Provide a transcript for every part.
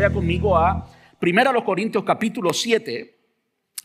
vaya conmigo a 1 Corintios capítulo 7,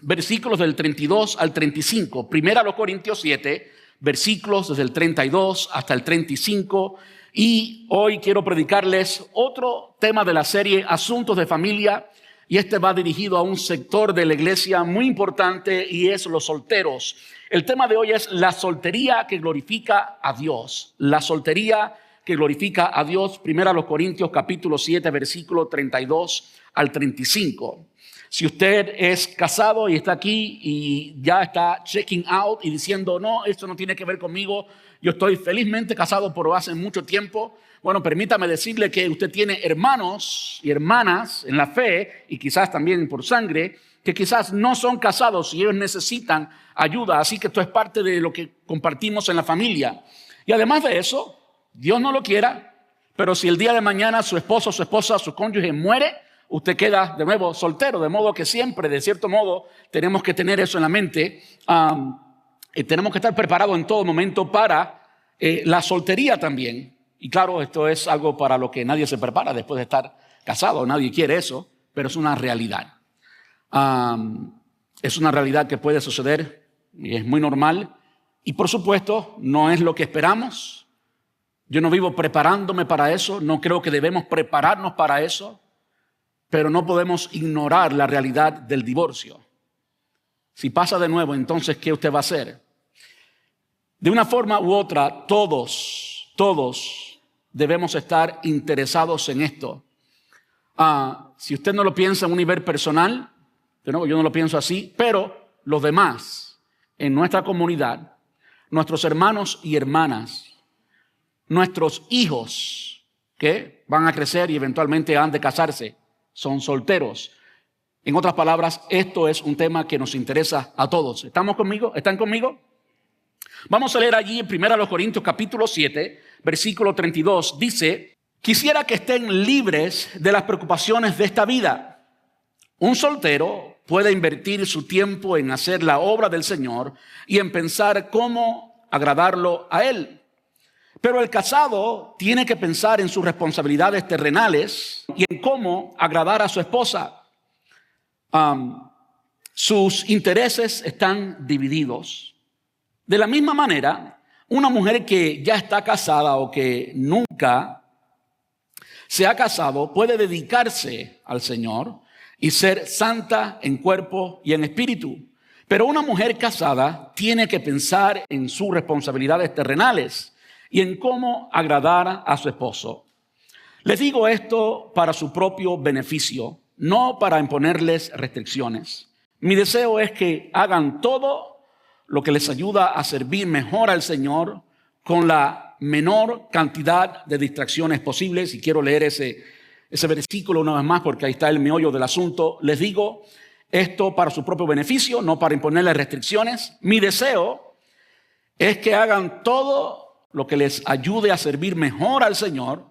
versículos del 32 al 35. 1 Corintios 7, versículos desde el 32 hasta el 35. Y hoy quiero predicarles otro tema de la serie Asuntos de Familia. Y este va dirigido a un sector de la iglesia muy importante y es los solteros. El tema de hoy es la soltería que glorifica a Dios. La soltería que glorifica a Dios. 1 Corintios capítulo 7, versículo 32 al 35. Si usted es casado y está aquí y ya está checking out y diciendo, no, esto no tiene que ver conmigo, yo estoy felizmente casado por hace mucho tiempo. Bueno, permítame decirle que usted tiene hermanos y hermanas en la fe y quizás también por sangre que quizás no son casados y ellos necesitan ayuda. Así que esto es parte de lo que compartimos en la familia. Y además de eso, Dios no lo quiera, pero si el día de mañana su esposo, su esposa, su cónyuge muere, usted queda de nuevo soltero. De modo que siempre, de cierto modo, tenemos que tener eso en la mente. Tenemos que estar preparados en todo momento para la soltería también. Y claro, esto es algo para lo que nadie se prepara después de estar casado. Nadie quiere eso, pero es una realidad. Es una realidad que puede suceder y es muy normal. Y por supuesto, no es lo que esperamos. Yo no vivo preparándome para eso. No creo que debemos prepararnos para eso. Pero no podemos ignorar la realidad del divorcio. Si pasa de nuevo, entonces, ¿qué usted va a hacer? De una forma u otra, todos debemos estar interesados en esto. Si usted no lo piensa en un nivel personal, yo no lo pienso así, pero los demás en nuestra comunidad, nuestros hermanos y hermanas, nuestros hijos que van a crecer y eventualmente han de casarse, son solteros. En otras palabras, esto es un tema que nos interesa a todos. ¿Estamos conmigo? ¿Están conmigo? Vamos a leer allí en 1 Corintios capítulo 7, versículo 32. Dice, quisiera que estén libres de las preocupaciones de esta vida. Un soltero puede invertir su tiempo en hacer la obra del Señor y en pensar cómo agradarlo a Él. Pero el casado tiene que pensar en sus responsabilidades terrenales y en cómo agradar a su esposa. Sus intereses están divididos. De la misma manera, una mujer que ya está casada o que nunca se ha casado puede dedicarse al Señor y ser santa en cuerpo y en espíritu. Pero una mujer casada tiene que pensar en sus responsabilidades terrenales y en cómo agradar a su esposo. Les digo esto para su propio beneficio, no para imponerles restricciones. Mi deseo es que hagan todo lo que les ayuda a servir mejor al Señor con la menor cantidad de distracciones posibles. Y quiero leer ese versículo una vez más porque ahí está el meollo del asunto. Les digo esto para su propio beneficio, no para imponerles restricciones. Mi deseo es que hagan todo lo que les ayude a servir mejor al Señor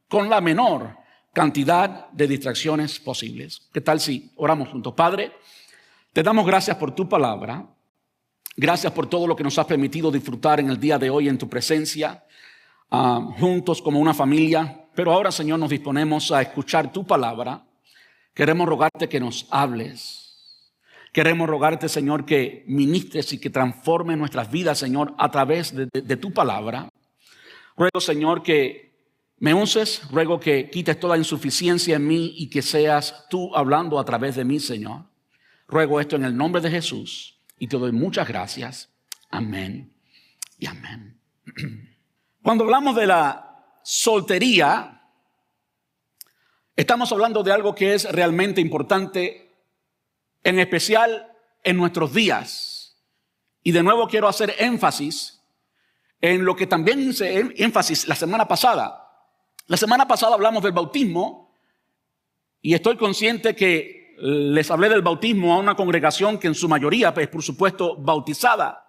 con la menor cantidad de distracciones posibles. ¿Qué tal si oramos juntos? Padre, te damos gracias por tu palabra. Gracias por todo lo que nos has permitido disfrutar en el día de hoy en tu presencia, juntos como una familia. Pero ahora, Señor, nos disponemos a escuchar tu palabra. Queremos rogarte que nos hables. Queremos rogarte, Señor, que ministres y que transformes nuestras vidas, Señor, a través de tu palabra. Ruego, Señor, que me uses. Ruego que quites toda insuficiencia en mí y que seas tú hablando a través de mí, Señor. Ruego esto en el nombre de Jesús y te doy muchas gracias. Amén y amén. Cuando hablamos de la soltería, estamos hablando de algo que es realmente importante, en especial en nuestros días. Y de nuevo quiero hacer énfasis en lo que también hice énfasis la semana pasada. La semana pasada hablamos del bautismo y estoy consciente que les hablé del bautismo a una congregación que en su mayoría es, por supuesto, bautizada.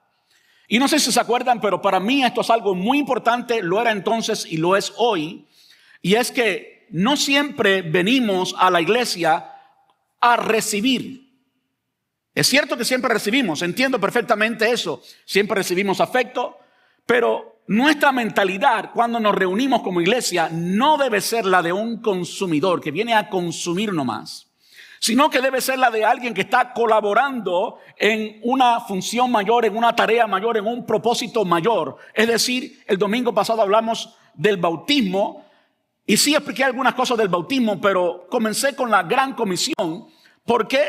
Y no sé si se acuerdan, pero para mí esto es algo muy importante, lo era entonces y lo es hoy. Y es que no siempre venimos a la iglesia a recibir. Es cierto que siempre recibimos, entiendo perfectamente eso. Siempre recibimos afecto, Pero nuestra mentalidad cuando nos reunimos como iglesia no debe ser la de un consumidor que viene a consumir nomás, sino que debe ser la de alguien que está colaborando en una función mayor, en una tarea mayor, en un propósito mayor. Es decir, el domingo pasado hablamos del bautismo y sí expliqué algunas cosas del bautismo, pero comencé con la gran comisión. ¿Por qué?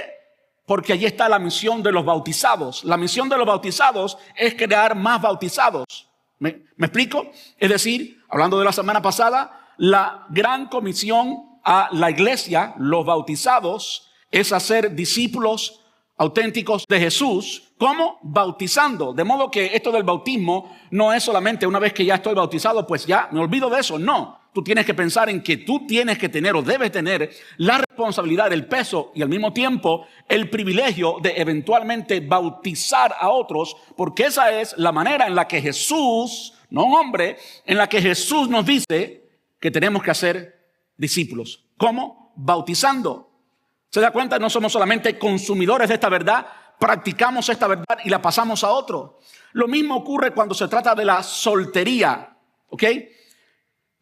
Porque allí está la misión de los bautizados. La misión de los bautizados es crear más bautizados. ¿Me explico? Es decir, hablando de la semana pasada, la gran comisión a la iglesia, los bautizados, es hacer discípulos auténticos de Jesús. ¿Cómo? Bautizando. De modo que esto del bautismo no es solamente una vez que ya estoy bautizado, pues ya me olvido de eso. No. Tú tienes que pensar en que tú tienes que tener o debes tener la responsabilidad, el peso y al mismo tiempo el privilegio de eventualmente bautizar a otros, porque esa es la manera en la que Jesús, no un hombre, en la que Jesús nos dice que tenemos que hacer discípulos. ¿Cómo? Bautizando. ¿Se da cuenta? No somos solamente consumidores de esta verdad, practicamos esta verdad y la pasamos a otro. Lo mismo ocurre cuando se trata de la soltería, ¿ok?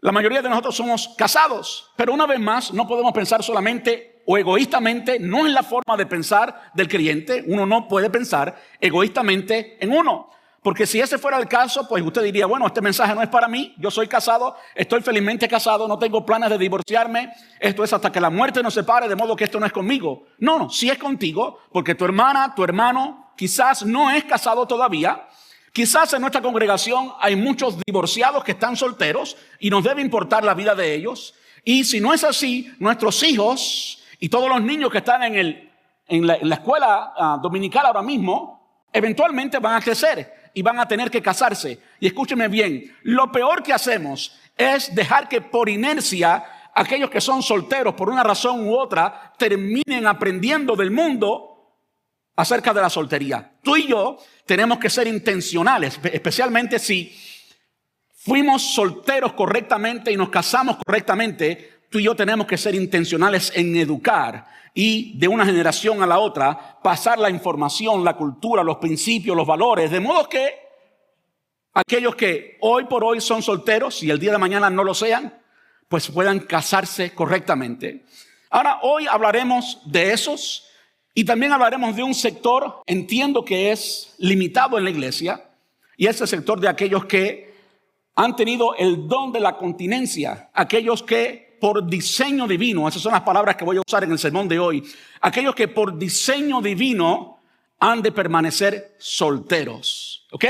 La mayoría de nosotros somos casados, pero una vez más no podemos pensar solamente o egoístamente, no es la forma de pensar del creyente. Uno no puede pensar egoístamente en uno, porque si ese fuera el caso, pues usted diría, bueno, este mensaje no es para mí, yo soy casado, estoy felizmente casado, no tengo planes de divorciarme, esto es hasta que la muerte nos separe, de modo que esto no es conmigo. No, sí es contigo, porque tu hermana, tu hermano quizás no es casado todavía. Quizás en nuestra congregación hay muchos divorciados que están solteros y nos debe importar la vida de ellos. Y si no es así, nuestros hijos y todos los niños que están en la escuela dominical ahora mismo, eventualmente van a crecer y van a tener que casarse. Y escúcheme bien, lo peor que hacemos es dejar que por inercia aquellos que son solteros por una razón u otra terminen aprendiendo del mundo acerca de la soltería. Tú y yo tenemos que ser intencionales, especialmente si fuimos solteros correctamente y nos casamos correctamente. Tú y yo tenemos que ser intencionales en educar y de una generación a la otra pasar la información, la cultura, los principios, los valores, de modo que aquellos que hoy por hoy son solteros y el día de mañana no lo sean, pues puedan casarse correctamente. Ahora, hoy hablaremos de esos. Y también hablaremos de un sector, entiendo que es limitado en la iglesia, y es el sector de aquellos que han tenido el don de la continencia, aquellos que por diseño divino, esas son las palabras que voy a usar en el sermón de hoy, aquellos que por diseño divino han de permanecer solteros, ¿ok?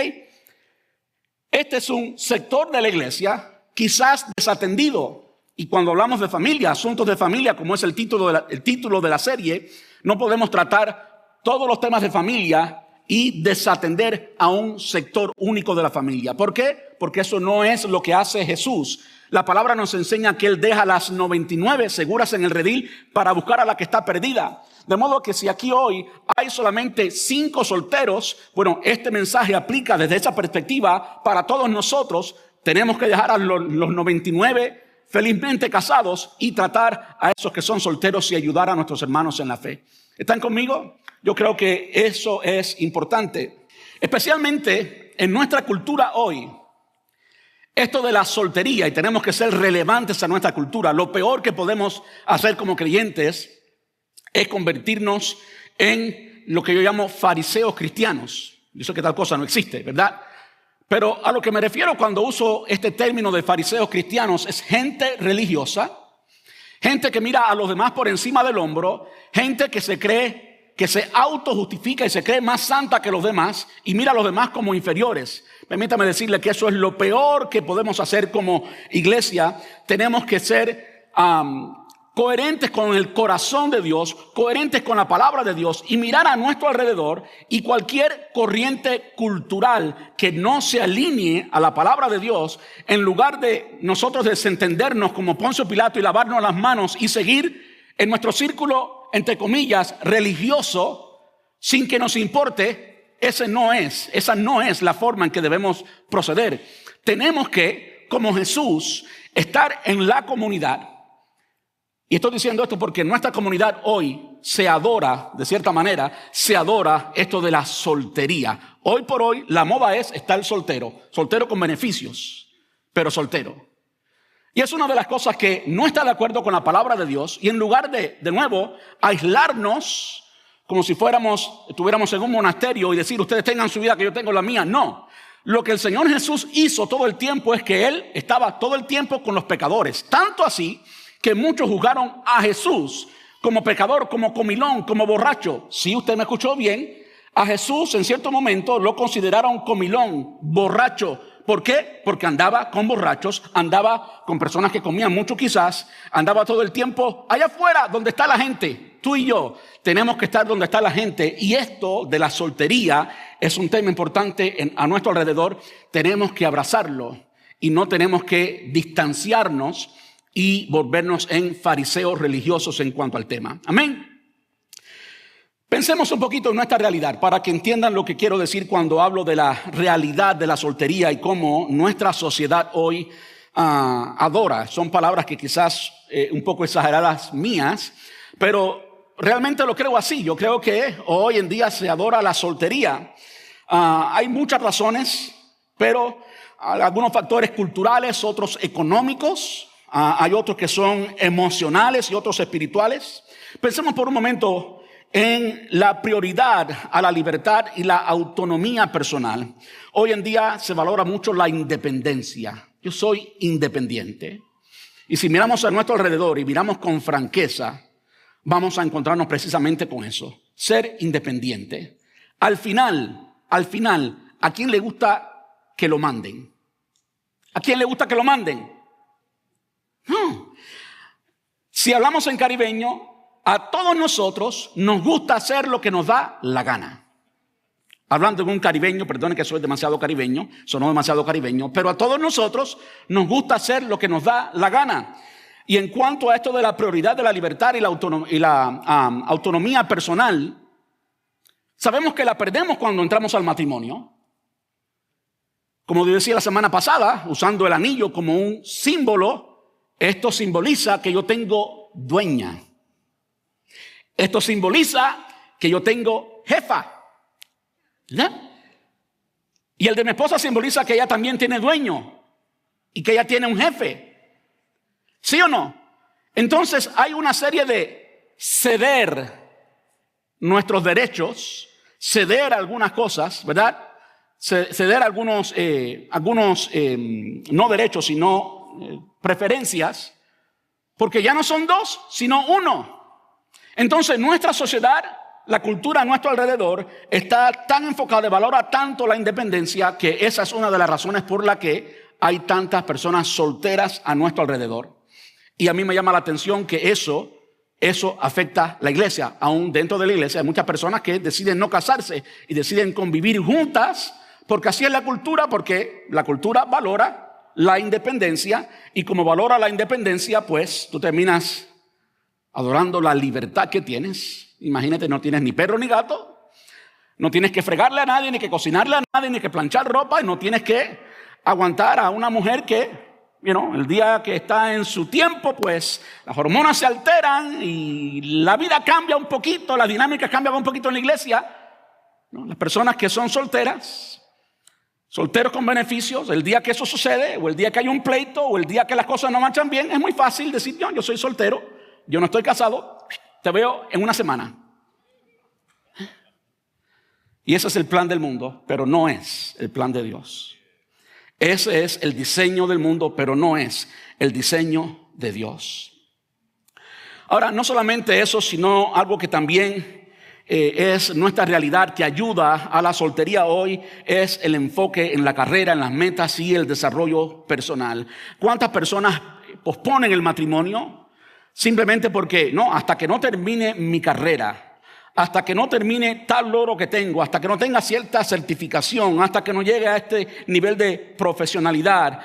Este es un sector de la iglesia quizás desatendido. Y cuando hablamos de familia, asuntos de familia, como es el título de la serie, no podemos tratar todos los temas de familia y desatender a un sector único de la familia. ¿Por qué? Porque eso no es lo que hace Jesús. La palabra nos enseña que Él deja las 99 seguras en el redil para buscar a la que está perdida. De modo que si aquí hoy hay solamente 5 solteros, bueno, este mensaje aplica desde esa perspectiva para todos nosotros. Tenemos que dejar a los 99 felizmente casados y tratar a esos que son solteros y ayudar a nuestros hermanos en la fe. ¿Están conmigo? Yo creo que eso es importante. Especialmente en nuestra cultura hoy, esto de la soltería, y tenemos que ser relevantes a nuestra cultura. Lo peor que podemos hacer como creyentes es convertirnos en lo que yo llamo fariseos cristianos. Yo sé que tal cosa no existe, ¿verdad? Pero a lo que me refiero cuando uso este término de fariseos cristianos es gente religiosa, gente que mira a los demás por encima del hombro, gente que se cree, que se autojustifica y se cree más santa que los demás y mira a los demás como inferiores. Permítame decirle que eso es lo peor que podemos hacer como iglesia. Tenemos que ser coherentes con el corazón de Dios, coherentes con la palabra de Dios y mirar a nuestro alrededor y cualquier corriente cultural que no se alinee a la palabra de Dios, en lugar de nosotros desentendernos como Poncio Pilato y lavarnos las manos y seguir en nuestro círculo, entre comillas, religioso, sin que nos importe, esa no es la forma en que debemos proceder. Tenemos que, como Jesús, estar en la comunidad Y estoy diciendo esto porque en nuestra comunidad hoy se adora, de cierta manera, se adora esto de la soltería. Hoy por hoy la moda es estar soltero, soltero con beneficios, pero soltero. Y es una de las cosas que no está de acuerdo con la palabra de Dios. Y en lugar de nuevo, aislarnos como si estuviéramos en un monasterio y decir, ustedes tengan su vida que yo tengo la mía. No. Lo que el Señor Jesús hizo todo el tiempo es que Él estaba todo el tiempo con los pecadores. Tanto así que muchos juzgaron a Jesús como pecador, como comilón, como borracho. Si usted me escuchó bien, a Jesús en cierto momento lo consideraron comilón, borracho. ¿Por qué? Porque andaba con borrachos, andaba con personas que comían mucho quizás, andaba todo el tiempo allá afuera donde está la gente. Tú y yo tenemos que estar donde está la gente, y esto de la soltería es un tema importante a nuestro alrededor. Tenemos que abrazarlo y no tenemos que distanciarnos y volvernos en fariseos religiosos en cuanto al tema. Amén. Pensemos un poquito en nuestra realidad para que entiendan lo que quiero decir cuando hablo de la realidad de la soltería y cómo nuestra sociedad hoy adora. Son palabras que quizás un poco exageradas mías, pero realmente lo creo así. Yo creo que hoy en día se adora la soltería. Hay muchas razones, pero algunos factores culturales, otros económicos, hay otros que son emocionales y otros espirituales. Pensemos por un momento en la prioridad a la libertad y la autonomía personal. Hoy en día se valora mucho la independencia. Yo soy independiente. Y si miramos a nuestro alrededor y miramos con franqueza, vamos a encontrarnos precisamente con eso. Ser independiente. Al final, ¿a quién le gusta que lo manden? ¿A quién le gusta que lo manden? No. Si hablamos en caribeño, a todos nosotros nos gusta hacer lo que nos da la gana. Hablando de un caribeño, perdone que soy demasiado caribeño, sonó demasiado caribeño, pero a todos nosotros nos gusta hacer lo que nos da la gana. Y en cuanto a esto de la prioridad de la libertad y la autonomía personal, sabemos que la perdemos cuando entramos al matrimonio. Como decía la semana pasada, usando el anillo como un símbolo, esto simboliza que yo tengo dueña. Esto simboliza que yo tengo jefa, ¿verdad? Y el de mi esposa simboliza que ella también tiene dueño y que ella tiene un jefe. ¿Sí o no? Entonces hay una serie de ceder nuestros derechos, ceder algunas cosas, ¿verdad? Ceder algunos no derechos, sino preferencias, porque ya no son dos, sino uno. Entonces nuestra sociedad, la cultura a nuestro alrededor está tan enfocada y valora tanto la independencia que esa es una de las razones por la que hay tantas personas solteras a nuestro alrededor. Y a mí me llama la atención que eso afecta a la iglesia. Aún dentro de la iglesia hay muchas personas que deciden no casarse y deciden convivir juntas porque así es la cultura, porque la cultura valora la independencia, y como valora la independencia, pues tú terminas adorando la libertad que tienes. Imagínate, no tienes ni perro ni gato, no tienes que fregarle a nadie, ni que cocinarle a nadie, ni que planchar ropa, y no tienes que aguantar a una mujer que, el día que está en su tiempo, pues las hormonas se alteran y la vida cambia un poquito, la dinámica cambia un poquito en la iglesia, ¿no? Las personas que son solteros con beneficios, el día que eso sucede, o el día que hay un pleito, o el día que las cosas no marchan bien, es muy fácil decir, yo soy soltero, yo no estoy casado, te veo en una semana. Y ese es el plan del mundo, pero no es el plan de Dios. Ese es el diseño del mundo, pero no es el diseño de Dios. Ahora, no solamente eso, sino algo que también es nuestra realidad que ayuda a la soltería hoy, es el enfoque en la carrera, en las metas y el desarrollo personal. ¿Cuántas personas posponen el matrimonio? Simplemente porque, hasta que no termine mi carrera, hasta que no termine tal logro que tengo, hasta que no tenga cierta certificación, hasta que no llegue a este nivel de profesionalidad,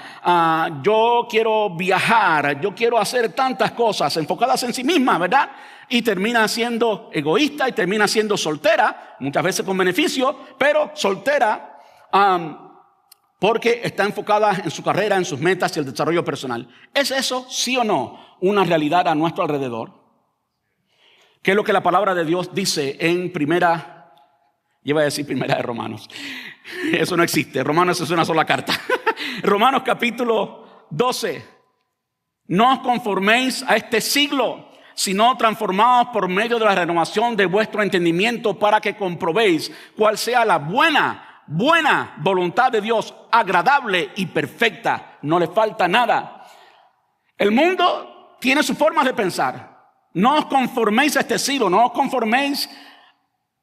yo quiero viajar, yo quiero hacer tantas cosas enfocadas en sí misma, ¿verdad? Y termina siendo egoísta y termina siendo soltera, muchas veces con beneficio, pero soltera porque está enfocada en su carrera, en sus metas y el desarrollo personal. ¿Es eso, sí o no, una realidad a nuestro alrededor? ¿Qué es lo que la palabra de Dios dice en primera de Romanos? Eso no existe. Romanos es una sola carta. Romanos capítulo 12. No os conforméis a este siglo, sino transformados por medio de la renovación de vuestro entendimiento, para que comprobéis cuál sea la buena voluntad de Dios, agradable y perfecta. No le falta nada. El mundo tiene sus formas de pensar. No os conforméis a este siglo, no os conforméis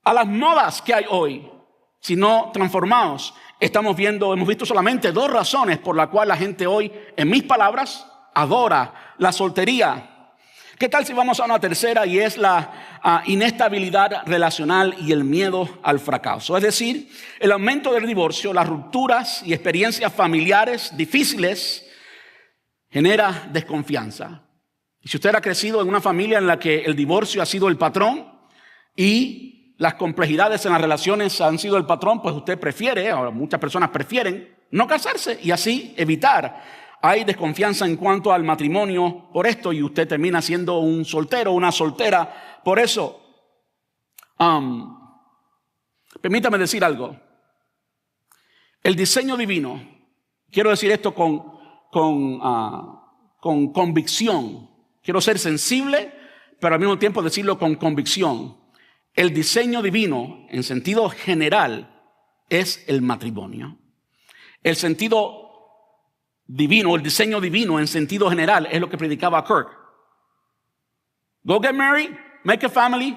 a las modas que hay hoy, sino transformaos. Hemos visto solamente 2 razones por las cuales la gente hoy, en mis palabras, adora la soltería. ¿Qué tal si vamos a una tercera, y es la inestabilidad relacional y el miedo al fracaso? Es decir, el aumento del divorcio, las rupturas y experiencias familiares difíciles genera desconfianza. Y si usted ha crecido en una familia en la que el divorcio ha sido el patrón y las complejidades en las relaciones han sido el patrón, pues usted prefiere, o muchas personas prefieren, no casarse y así evitar. Hay desconfianza en cuanto al matrimonio por esto, y usted termina siendo un soltero, una soltera. Por eso, permítame decir algo. El diseño divino, quiero decir esto con convicción. Quiero ser sensible, pero al mismo tiempo decirlo con convicción. El diseño divino, en sentido general, es el matrimonio. El sentido divino, el diseño divino en sentido general, es lo que predicaba Kirk. Go get married, make a family,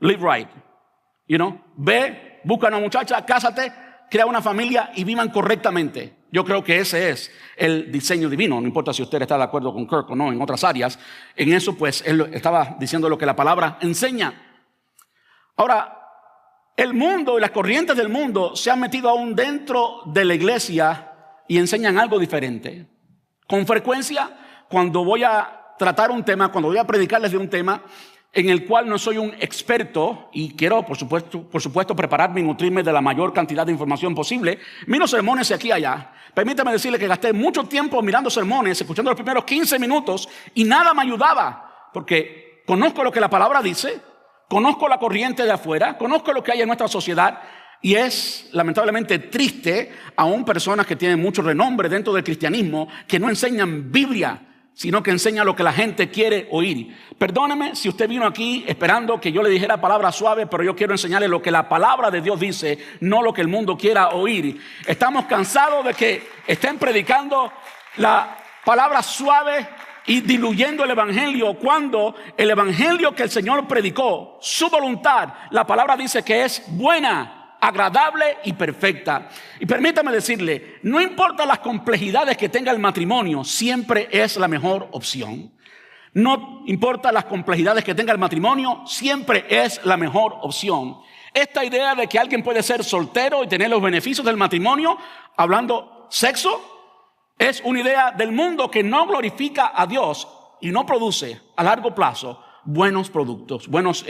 live right. Ve, busca una muchacha, cásate, crea una familia y vivan correctamente. Yo creo que ese es el diseño divino. No importa si usted está de acuerdo con Kirk o no en otras áreas. En eso, pues, él estaba diciendo lo que la palabra enseña. Ahora, el mundo y las corrientes del mundo se han metido aún dentro de la iglesia y enseñan algo diferente. Con frecuencia, cuando voy a tratar un tema, cuando voy a predicarles de un tema en el cual no soy un experto y quiero, por supuesto, prepararme y nutrirme de la mayor cantidad de información posible, miro sermones de aquí y allá. Permítame decirle que gasté mucho tiempo mirando sermones, escuchando los primeros 15 minutos y nada me ayudaba, porque conozco lo que la palabra dice, conozco la corriente de afuera, conozco lo que hay en nuestra sociedad. Y es lamentablemente triste, aún personas que tienen mucho renombre dentro del cristianismo, que no enseñan Biblia, sino que enseñan lo que la gente quiere oír. Perdóneme si usted vino aquí esperando que yo le dijera palabras suaves, pero yo quiero enseñarle lo que la palabra de Dios dice, no lo que el mundo quiera oír. Estamos cansados de que estén predicando la palabra suave y diluyendo el evangelio, cuando el evangelio que el Señor predicó, su voluntad, la palabra dice que es buena, agradable y perfecta. Y permítame decirle, no importa las complejidades que tenga el matrimonio, siempre es la mejor opción. No importa las complejidades que tenga el matrimonio, siempre es la mejor opción. Esta idea de que alguien puede ser soltero y tener los beneficios del matrimonio, hablando sexo, es una idea del mundo que no glorifica a Dios y no produce a largo plazo buenos productos, buenos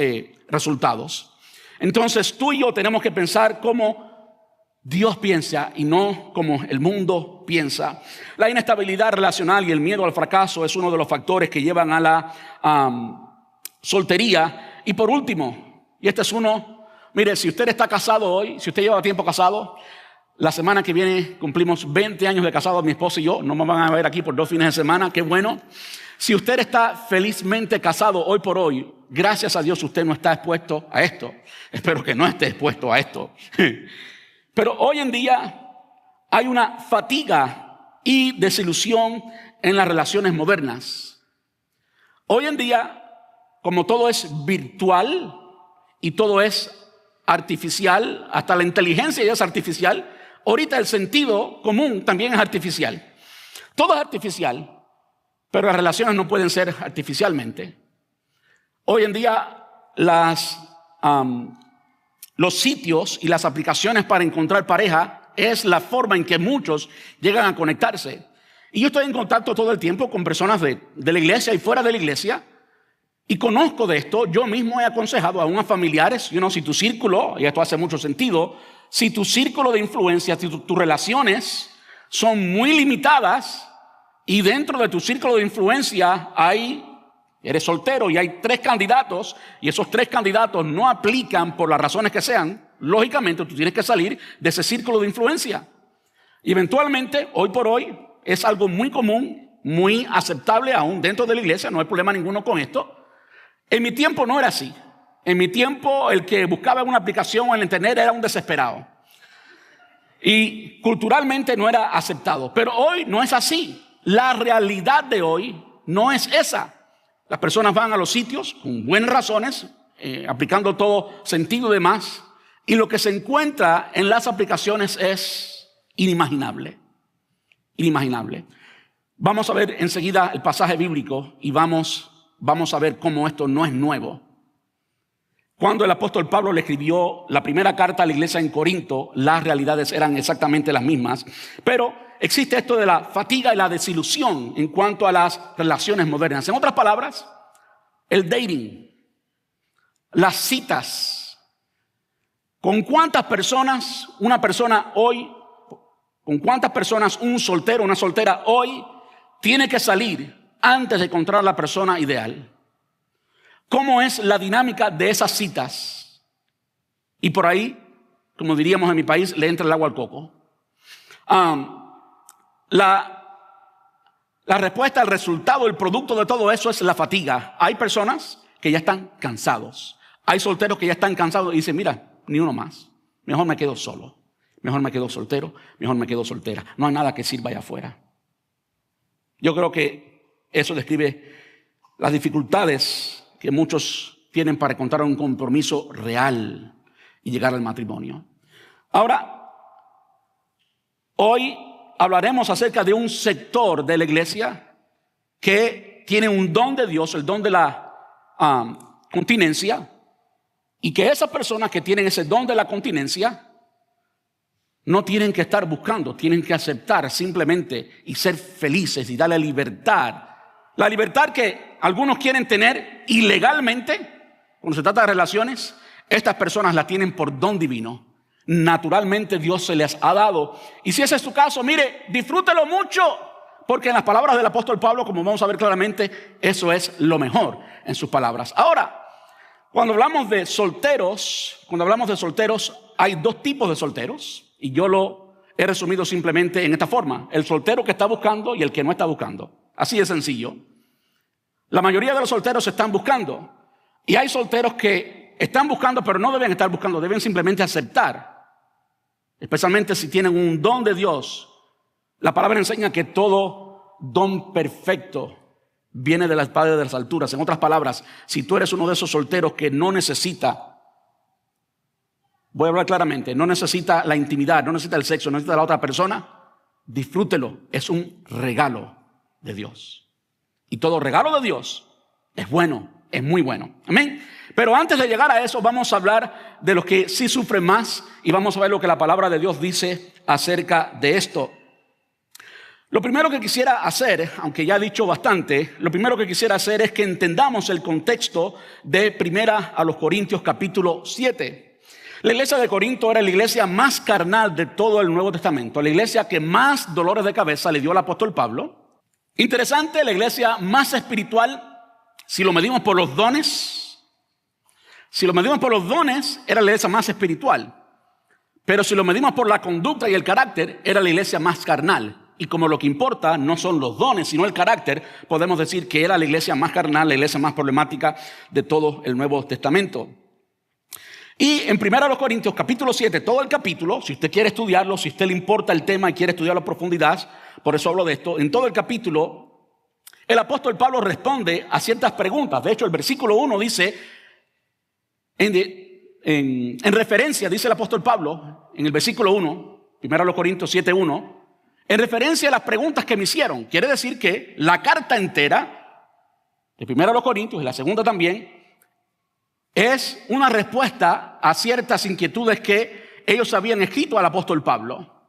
resultados. Entonces tú y yo tenemos que pensar como Dios piensa y no como el mundo piensa. La inestabilidad relacional y el miedo al fracaso es uno de los factores que llevan a la soltería. Y por último, y este es uno, mire, si usted está casado hoy, si usted lleva tiempo casado, la semana que viene cumplimos 20 años de casado, mi esposa y yo. No me van a ver aquí por 2 fines de semana, qué bueno. Si usted está felizmente casado hoy por hoy, gracias a Dios usted no está expuesto a esto. Espero que no esté expuesto a esto. Pero hoy en día hay una fatiga y desilusión en las relaciones modernas. Hoy en día, como todo es virtual y todo es artificial, hasta la inteligencia ya es artificial, ahorita el sentido común también es artificial. Todo es artificial. Pero las relaciones no pueden ser artificialmente. Hoy en día los sitios y las aplicaciones para encontrar pareja es la forma en que muchos llegan a conectarse. Y yo estoy en contacto todo el tiempo con personas de la iglesia y fuera de la iglesia. Y conozco de esto, yo mismo he aconsejado a unos familiares, si tu círculo, y esto hace mucho sentido, si tu círculo de influencia, si tus relaciones son muy limitadas y dentro de tu círculo de influencia eres soltero y hay 3 candidatos y esos 3 candidatos no aplican por las razones que sean, lógicamente tú tienes que salir de ese círculo de influencia. Y eventualmente, hoy por hoy, es algo muy común, muy aceptable aún dentro de la iglesia, no hay problema ninguno con esto. En mi tiempo no era así. En mi tiempo el que buscaba una aplicación en el internet era un desesperado. Y culturalmente no era aceptado. Pero hoy no es así. La realidad de hoy no es esa. Las personas van a los sitios con buenas razones, aplicando todo sentido y demás. Y lo que se encuentra en las aplicaciones es inimaginable. Inimaginable. Vamos a ver enseguida el pasaje bíblico y vamos a ver cómo esto no es nuevo. Cuando el apóstol Pablo le escribió la primera carta a la iglesia en Corinto, las realidades eran exactamente las mismas. Pero existe esto de la fatiga y la desilusión en cuanto a las relaciones modernas. En otras palabras, el dating, las citas. ¿Con cuántas personas una persona hoy, con cuántas personas un soltero, una soltera hoy tiene que salir antes de encontrar la persona ideal? ¿Cómo es la dinámica de esas citas? Y por ahí, como diríamos en mi país, le entra el agua al coco. La respuesta, el resultado, el producto de todo eso es la fatiga. Hay personas que ya están cansados. Hay solteros que ya están cansados y dicen, mira, ni uno más. Mejor me quedo solo. Mejor me quedo soltero. Mejor me quedo soltera. No hay nada que sirva allá afuera. Yo creo que eso describe las dificultades que muchos tienen para encontrar un compromiso real y llegar al matrimonio. Ahora, hoy hablaremos acerca de un sector de la iglesia que tiene un don de Dios, el don de la continencia, y que esas personas que tienen ese don de la continencia no tienen que estar buscando, tienen que aceptar simplemente y ser felices y darle libertad. La libertad que algunos quieren tener ilegalmente, cuando se trata de relaciones, estas personas la tienen por don divino. Naturalmente Dios se les ha dado. Y si ese es tu caso, mire, disfrútelo mucho, porque en las palabras del apóstol Pablo, como vamos a ver claramente, eso es lo mejor en sus palabras. Ahora, cuando hablamos de solteros, hay 2 tipos de solteros. Y yo lo he resumido simplemente en esta forma. El soltero que está buscando y el que no está buscando. Así de sencillo. La mayoría de los solteros están buscando. Y hay solteros que están buscando, pero no deben estar buscando. Deben simplemente aceptar. Especialmente si tienen un don de Dios. La palabra enseña que todo don perfecto viene de las Padre de las alturas. En otras palabras, si tú eres uno de esos solteros que no necesita, voy a hablar claramente, no necesita la intimidad, no necesita el sexo, no necesita la otra persona, disfrútelo, es un regalo de Dios. Y todo regalo de Dios es bueno, es muy bueno. Amén. Pero antes de llegar a eso, vamos a hablar de los que sí sufren más y vamos a ver lo que la palabra de Dios dice acerca de esto. Lo primero que quisiera hacer, aunque ya he dicho bastante, lo primero que quisiera hacer es que entendamos el contexto de 1 Corintios capítulo 7. La iglesia de Corinto era la iglesia más carnal de todo el Nuevo Testamento, la iglesia que más dolores de cabeza le dio al apóstol Pablo. Interesante, la iglesia más espiritual, si lo medimos por los dones, era la iglesia más espiritual. Pero si lo medimos por la conducta y el carácter, era la iglesia más carnal. Y como lo que importa no son los dones, sino el carácter, podemos decir que era la iglesia más carnal, la iglesia más problemática de todo el Nuevo Testamento. Y en 1 Corintios capítulo 7, todo el capítulo, si usted quiere estudiarlo, si a usted le importa el tema y quiere estudiarlo a profundidad, por eso hablo de esto, en todo el capítulo, el apóstol Pablo responde a ciertas preguntas. De hecho, el versículo 1 dice, en referencia, dice el apóstol Pablo, en el versículo 1, 1 Corintios 7, 1, en referencia a las preguntas que me hicieron. Quiere decir que la carta entera, de 1 Corintios y la segunda también, es una respuesta a ciertas inquietudes que ellos habían escrito al apóstol Pablo.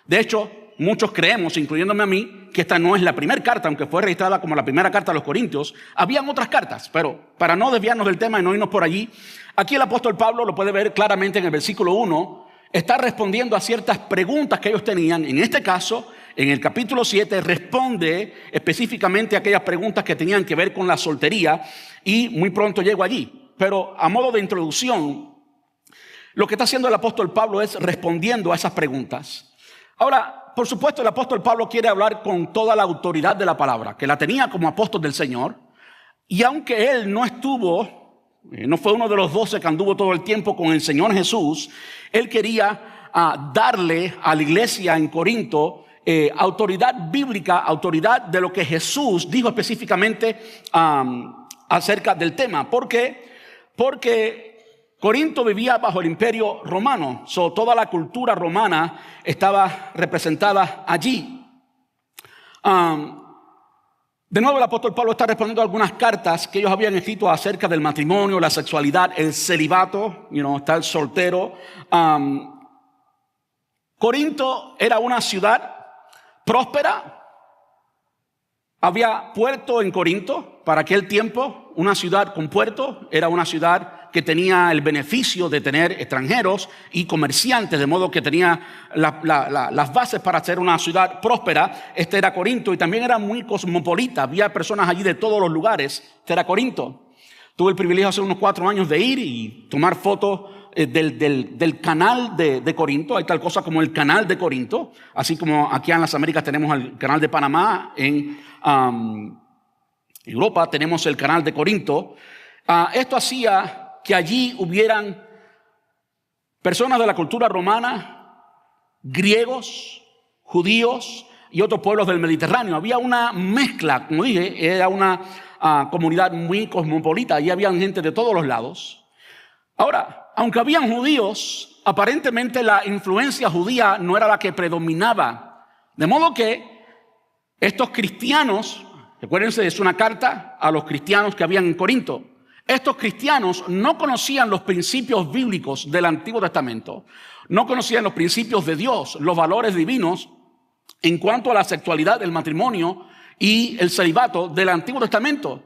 De hecho, muchos creemos, incluyéndome a mí, que esta no es la primera carta, aunque fue registrada como la primera carta a los Corintios. Habían otras cartas, pero para no desviarnos del tema y no irnos por allí, aquí el apóstol Pablo lo puede ver claramente en el versículo 1, está respondiendo a ciertas preguntas que ellos tenían. En este caso, en el capítulo 7, responde específicamente a aquellas preguntas que tenían que ver con la soltería, y muy pronto llego allí. Pero a modo de introducción, lo que está haciendo el apóstol Pablo es respondiendo a esas preguntas. Ahora, por supuesto, el apóstol Pablo quiere hablar con toda la autoridad de la palabra, que la tenía como apóstol del Señor. Y aunque él no fue uno de los 12 que anduvo todo el tiempo con el Señor Jesús, él quería darle a la iglesia en Corinto autoridad bíblica, autoridad de lo que Jesús dijo específicamente acerca del tema. ¿Por qué? Porque Corinto vivía bajo el imperio romano. Toda la cultura romana estaba representada allí. De nuevo el apóstol Pablo está respondiendo a algunas cartas que ellos habían escrito acerca del matrimonio, la sexualidad, el celibato, está el soltero. Corinto era una ciudad próspera. Había puerto en Corinto. Para aquel tiempo, una ciudad con puerto era una ciudad que tenía el beneficio de tener extranjeros y comerciantes, de modo que tenía las bases para ser una ciudad próspera. Este era Corinto, y también era muy cosmopolita. Había personas allí de todos los lugares. Este era Corinto. Tuve el privilegio hace unos 4 años de ir y tomar fotos del canal de Corinto. Hay tal cosa como el canal de Corinto, así como aquí en las Américas tenemos el canal de Panamá. En Europa tenemos el canal de Corinto. Esto hacía que allí hubieran personas de la cultura romana, griegos, judíos y otros pueblos del Mediterráneo. Había una mezcla, como dije, era una comunidad muy cosmopolita. Allí había gente de todos los lados. Ahora, aunque habían judíos, aparentemente la influencia judía no era la que predominaba. De modo que estos cristianos, recuérdense, es una carta a los cristianos que habían en Corinto. Estos cristianos no conocían los principios bíblicos del Antiguo Testamento. No conocían los principios de Dios, los valores divinos en cuanto a la sexualidad, el matrimonio y el celibato del Antiguo Testamento.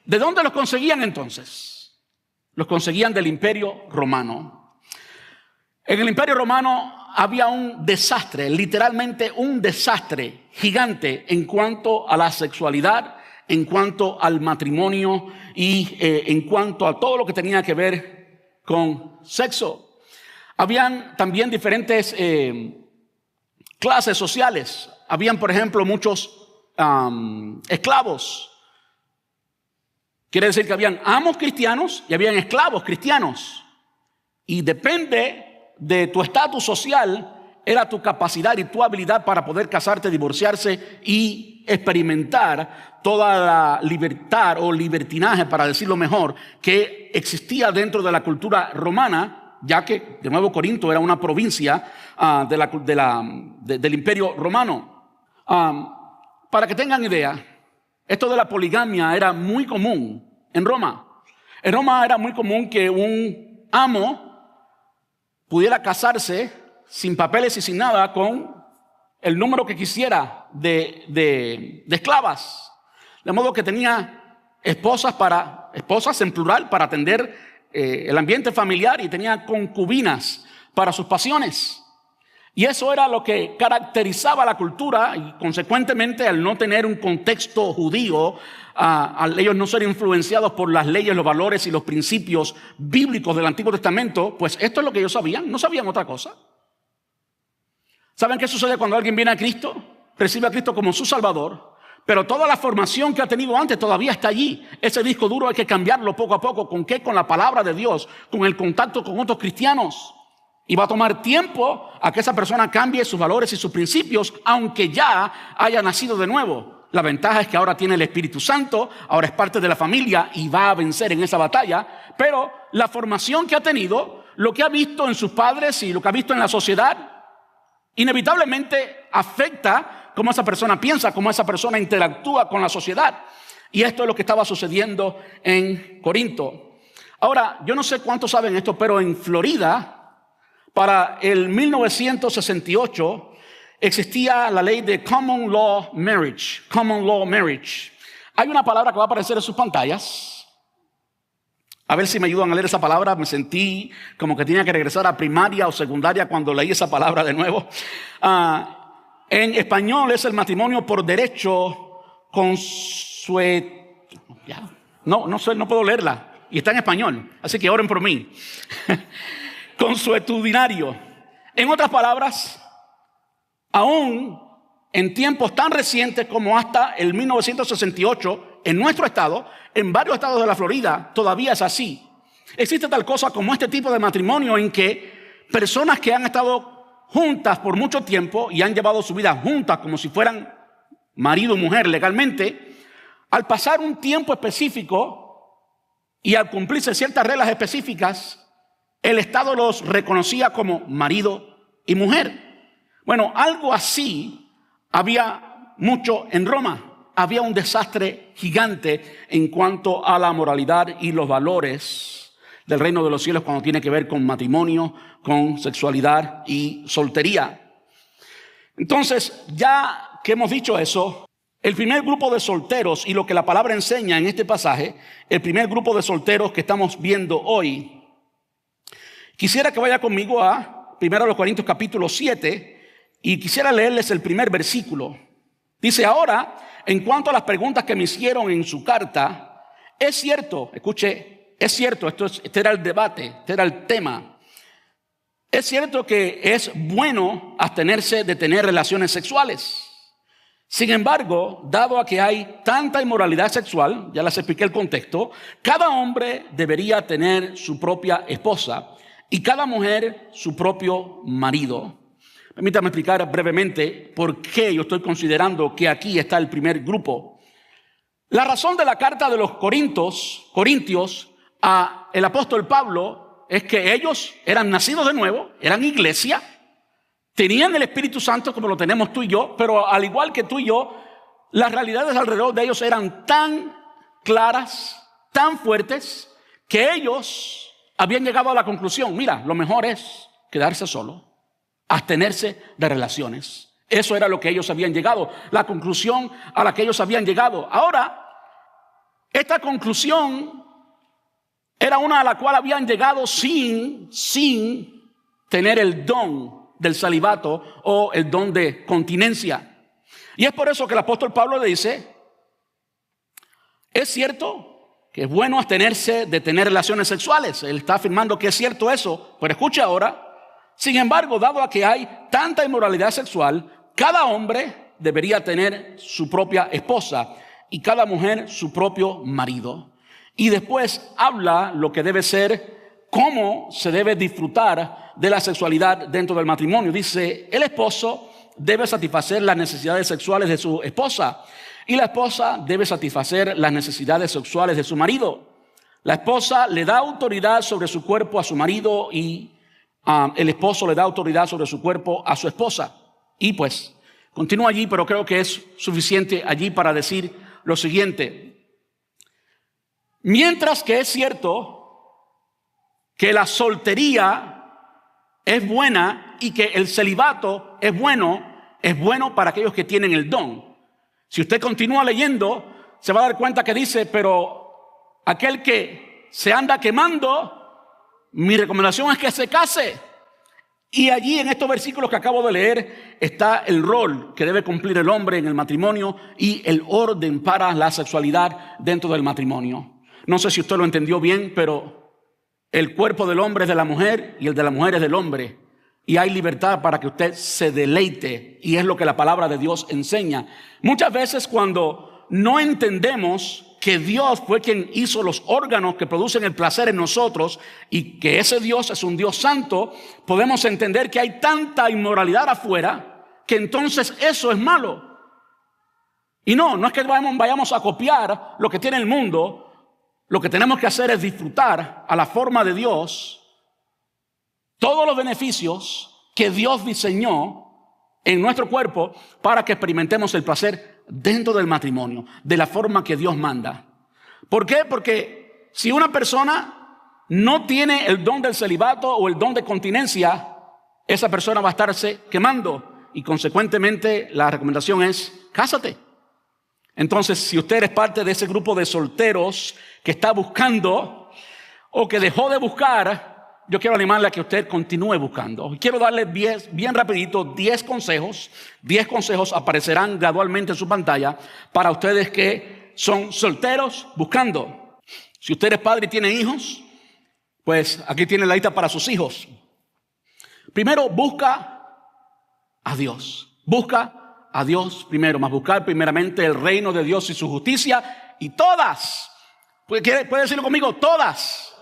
¿De dónde los conseguían entonces? Los conseguían del Imperio Romano. En el Imperio Romano había un desastre, literalmente un desastre gigante en cuanto a la sexualidad, en cuanto al matrimonio y en cuanto a todo lo que tenía que ver con sexo. Habían también diferentes clases sociales. Habían, por ejemplo, muchos esclavos. Quiere decir que habían amos cristianos y habían esclavos cristianos. Y depende de tu estatus social, era tu capacidad y tu habilidad para poder casarte, divorciarse y experimentar toda la libertad o libertinaje, para decirlo mejor, que existía dentro de la cultura romana, ya que, de nuevo, Corinto era una provincia del Imperio Romano. Para que tengan idea, esto de la poligamia era muy común en Roma. En Roma era muy común que un amo pudiera casarse sin papeles y sin nada con el número que quisiera de esclavas. De modo que tenía esposas en plural para atender el ambiente familiar, y tenía concubinas para sus pasiones. Y eso era lo que caracterizaba la cultura, y consecuentemente, al no tener un contexto judío, al ellos no ser influenciados por las leyes, los valores y los principios bíblicos del Antiguo Testamento, pues esto es lo que ellos sabían, no sabían otra cosa. ¿Saben qué sucede cuando alguien viene a Cristo? Recibe a Cristo como su Salvador, pero toda la formación que ha tenido antes todavía está allí. Ese disco duro hay que cambiarlo poco a poco. ¿Con qué? Con la palabra de Dios, con el contacto con otros cristianos. Y va a tomar tiempo a que esa persona cambie sus valores y sus principios, aunque ya haya nacido de nuevo. La ventaja es que ahora tiene el Espíritu Santo, ahora es parte de la familia y va a vencer en esa batalla. Pero la formación que ha tenido, lo que ha visto en sus padres y lo que ha visto en la sociedad, inevitablemente afecta cómo esa persona piensa, cómo esa persona interactúa con la sociedad. Y esto es lo que estaba sucediendo en Corinto. Ahora, yo no sé cuántos saben esto, pero en Florida, para el 1968, existía la ley de common law marriage. Common law marriage. Hay una palabra que va a aparecer en sus pantallas. A ver si me ayudan a leer esa palabra. Me sentí como que tenía que regresar a primaria o secundaria cuando leí esa palabra de nuevo. En español es el matrimonio por derecho no sé, no puedo leerla. Y está en español, así que oren por mí. Consuetudinario. En otras palabras, aún en tiempos tan recientes como hasta el 1968, en nuestro estado, en varios estados de la Florida, todavía es así. Existe tal cosa como este tipo de matrimonio en que personas que han estado juntas por mucho tiempo y han llevado su vida juntas como si fueran marido y mujer legalmente, al pasar un tiempo específico y al cumplirse ciertas reglas específicas, el Estado los reconocía como marido y mujer. Bueno, algo así había mucho en Roma. Había un desastre gigante en cuanto a la moralidad y los valores del reino de los cielos cuando tiene que ver con matrimonio, con sexualidad y soltería. Entonces, ya que hemos dicho eso, el primer grupo de solteros y lo que la palabra enseña en este pasaje, el primer grupo de solteros que estamos viendo hoy, quisiera que vaya conmigo a 1 Corintios capítulo 7 y quisiera leerles el primer versículo. Dice: ahora, en cuanto a las preguntas que me hicieron en su carta, es cierto, escuche, es cierto, este era el debate, este era el tema. Es cierto que es bueno abstenerse de tener relaciones sexuales. Sin embargo, dado a que hay tanta inmoralidad sexual, ya les expliqué el contexto, cada hombre debería tener su propia esposa y cada mujer su propio marido. Permítame explicar brevemente por qué yo estoy considerando que aquí está el primer grupo. La razón de la carta de los Corintios a el apóstol Pablo es que ellos eran nacidos de nuevo, eran iglesia, tenían el Espíritu Santo como lo tenemos tú y yo, pero al igual que tú y yo, las realidades alrededor de ellos eran tan claras, tan fuertes, que ellos habían llegado a la conclusión: mira, lo mejor es quedarse solo, abstenerse de relaciones. Eso era lo que ellos habían llegado, la conclusión a la que ellos habían llegado. Ahora, esta conclusión era una a la cual habían llegado sin tener el don del celibato o el don de continencia. Y es por eso que el apóstol Pablo le dice: es cierto que es bueno abstenerse de tener relaciones sexuales. Él está afirmando que es cierto eso, pero escuche ahora: sin embargo, dado a que hay tanta inmoralidad sexual, cada hombre debería tener su propia esposa y cada mujer su propio marido. Y después habla lo que debe ser, cómo se debe disfrutar de la sexualidad dentro del matrimonio. Dice: el esposo debe satisfacer las necesidades sexuales de su esposa y la esposa debe satisfacer las necesidades sexuales de su marido. La esposa le da autoridad sobre su cuerpo a su marido y el esposo le da autoridad sobre su cuerpo a su esposa. Y pues continúa allí, pero creo que es suficiente allí para decir lo siguiente: mientras que es cierto que la soltería es buena y que el celibato es bueno para aquellos que tienen el don. Si usted continúa leyendo, se va a dar cuenta que dice: pero aquel que se anda quemando, mi recomendación es que se case. Y allí en estos versículos que acabo de leer está el rol que debe cumplir el hombre en el matrimonio y el orden para la sexualidad dentro del matrimonio. No sé si usted lo entendió bien, pero el cuerpo del hombre es de la mujer y el de la mujer es del hombre. Y hay libertad para que usted se deleite. Y es lo que la palabra de Dios enseña. Muchas veces cuando no entendemos que Dios fue quien hizo los órganos que producen el placer en nosotros y que ese Dios es un Dios santo, podemos entender que hay tanta inmoralidad afuera que entonces eso es malo. Y no es que vayamos a copiar lo que tiene el mundo. Lo que tenemos que hacer es disfrutar a la forma de Dios todos los beneficios que Dios diseñó en nuestro cuerpo para que experimentemos el placer dentro del matrimonio, de la forma que Dios manda. ¿Por qué? Porque si una persona no tiene el don del celibato o el don de continencia, esa persona va a estarse quemando. y consecuentemente la recomendación es cásate. Entonces, si usted es parte de ese grupo de solteros que está buscando o que dejó de buscar, yo quiero animarle a que usted continúe buscando. Quiero darle bien rapidito 10 consejos. 10 consejos aparecerán gradualmente en su pantalla para ustedes que son solteros buscando. Si usted es padre y tiene hijos, pues aquí tiene la lista para sus hijos. Primero, busca a Dios. Busca a Dios primero, más buscar primeramente el reino de Dios y su justicia, y todas, puede decirlo conmigo, todas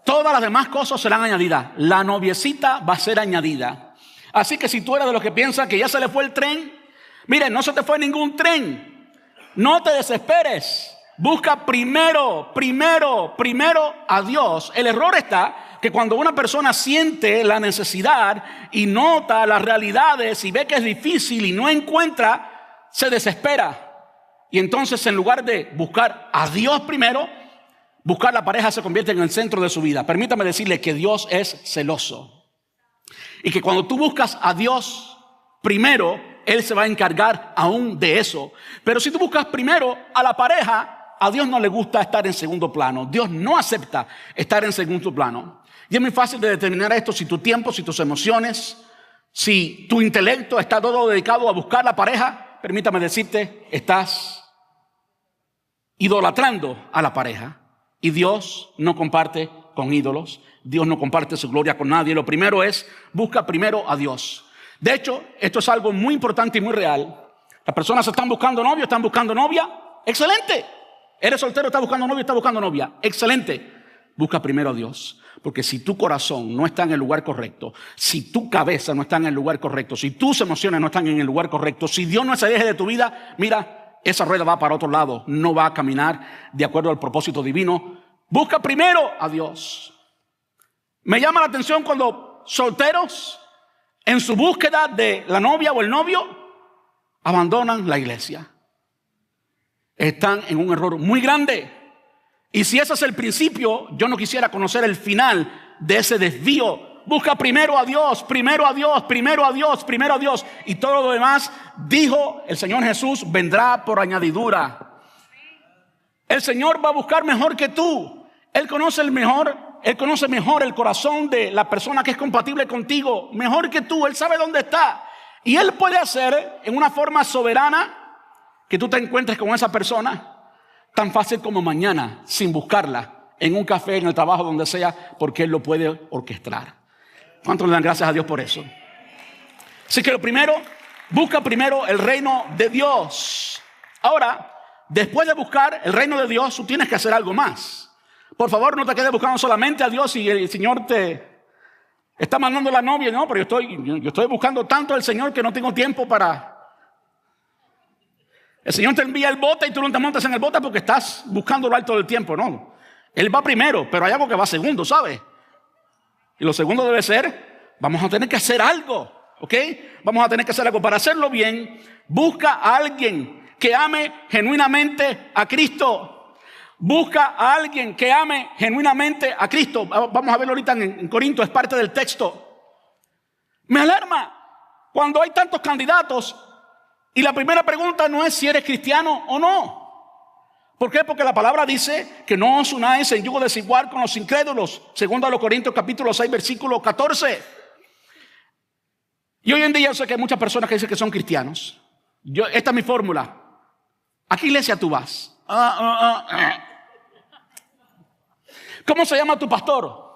las demás cosas serán añadidas. La noviecita va a ser añadida. Así que si tú eres de los que piensan que ya se le fue el tren, miren, no se te fue ningún tren. No te desesperes. Busca primero a Dios. El error está que cuando una persona siente la necesidad y nota las realidades y ve que es difícil y no encuentra, se desespera. Y entonces, en lugar de buscar a Dios primero, buscar la pareja se convierte en el centro de su vida. Permítame decirle que Dios es celoso. Y que cuando tú buscas a Dios primero, Él se va a encargar aún de eso. Pero si tú buscas primero a la pareja, a Dios no le gusta estar en segundo plano. Dios no acepta estar en segundo plano. Y es muy fácil de determinar esto si tu tiempo, si tus emociones, si tu intelecto está todo dedicado a buscar la pareja. Permítame decirte, estás idolatrando a la pareja. Y Dios no comparte con ídolos. Dios no comparte su gloria con nadie. Lo primero es, busca primero a Dios. De hecho, esto es algo muy importante y muy real. Las personas están buscando novio, están buscando novia. ¡Excelente! Eres soltero, estás buscando novio, estás buscando novia. ¡Excelente! Busca primero a Dios. Porque si tu corazón no está en el lugar correcto, si tu cabeza no está en el lugar correcto, si tus emociones no están en el lugar correcto, si Dios no es el eje de tu vida, mira, esa rueda va para otro lado. No va a caminar de acuerdo al propósito divino. Busca primero a Dios. Me llama la atención cuando solteros, en su búsqueda de la novia o el novio, abandonan la iglesia. Están en un error muy grande. Y si ese es el principio, yo no quisiera conocer el final de ese desvío. Busca primero a Dios, primero a Dios, primero a Dios, primero a Dios. Y todo lo demás, dijo el Señor Jesús, vendrá por añadidura. El Señor va a buscar mejor que tú. Él conoce mejor el corazón de la persona que es compatible contigo, mejor que tú. Él sabe dónde está. Y Él puede hacer en una forma soberana que tú te encuentres con esa persona tan fácil como mañana, sin buscarla, en un café, en el trabajo, donde sea, porque Él lo puede orquestar. ¿Cuántos le dan gracias a Dios por eso? Así que lo primero, busca primero el reino de Dios. Ahora, después de buscar el reino de Dios, tú tienes que hacer algo más. Por favor, no te quedes buscando solamente a Dios y el Señor te está mandando la novia. No, pero yo estoy buscando tanto al Señor que no tengo tiempo para... El Señor te envía el bote y tú no te montas en el bote porque estás buscándolo alto del tiempo. No, Él va primero, pero hay algo que va segundo, ¿sabes? Y lo segundo debe ser, vamos a tener que hacer algo, ¿ok? Vamos a tener que hacer algo. Para hacerlo bien, busca a alguien que ame genuinamente a Cristo. Busca a alguien que ame genuinamente a Cristo. Vamos a verlo ahorita en Corinto, es parte del texto. Me alarma cuando hay tantos candidatos. Y la primera pregunta no es si eres cristiano o no. ¿Por qué? Porque la palabra dice que no os unáis en yugo desigual con los incrédulos. Segundo a los Corintios capítulo 6 versículo 14. Y hoy en día yo sé que hay muchas personas que dicen que son cristianos. Esta es mi fórmula. ¿A qué iglesia tú vas? ¿Cómo se llama tu pastor?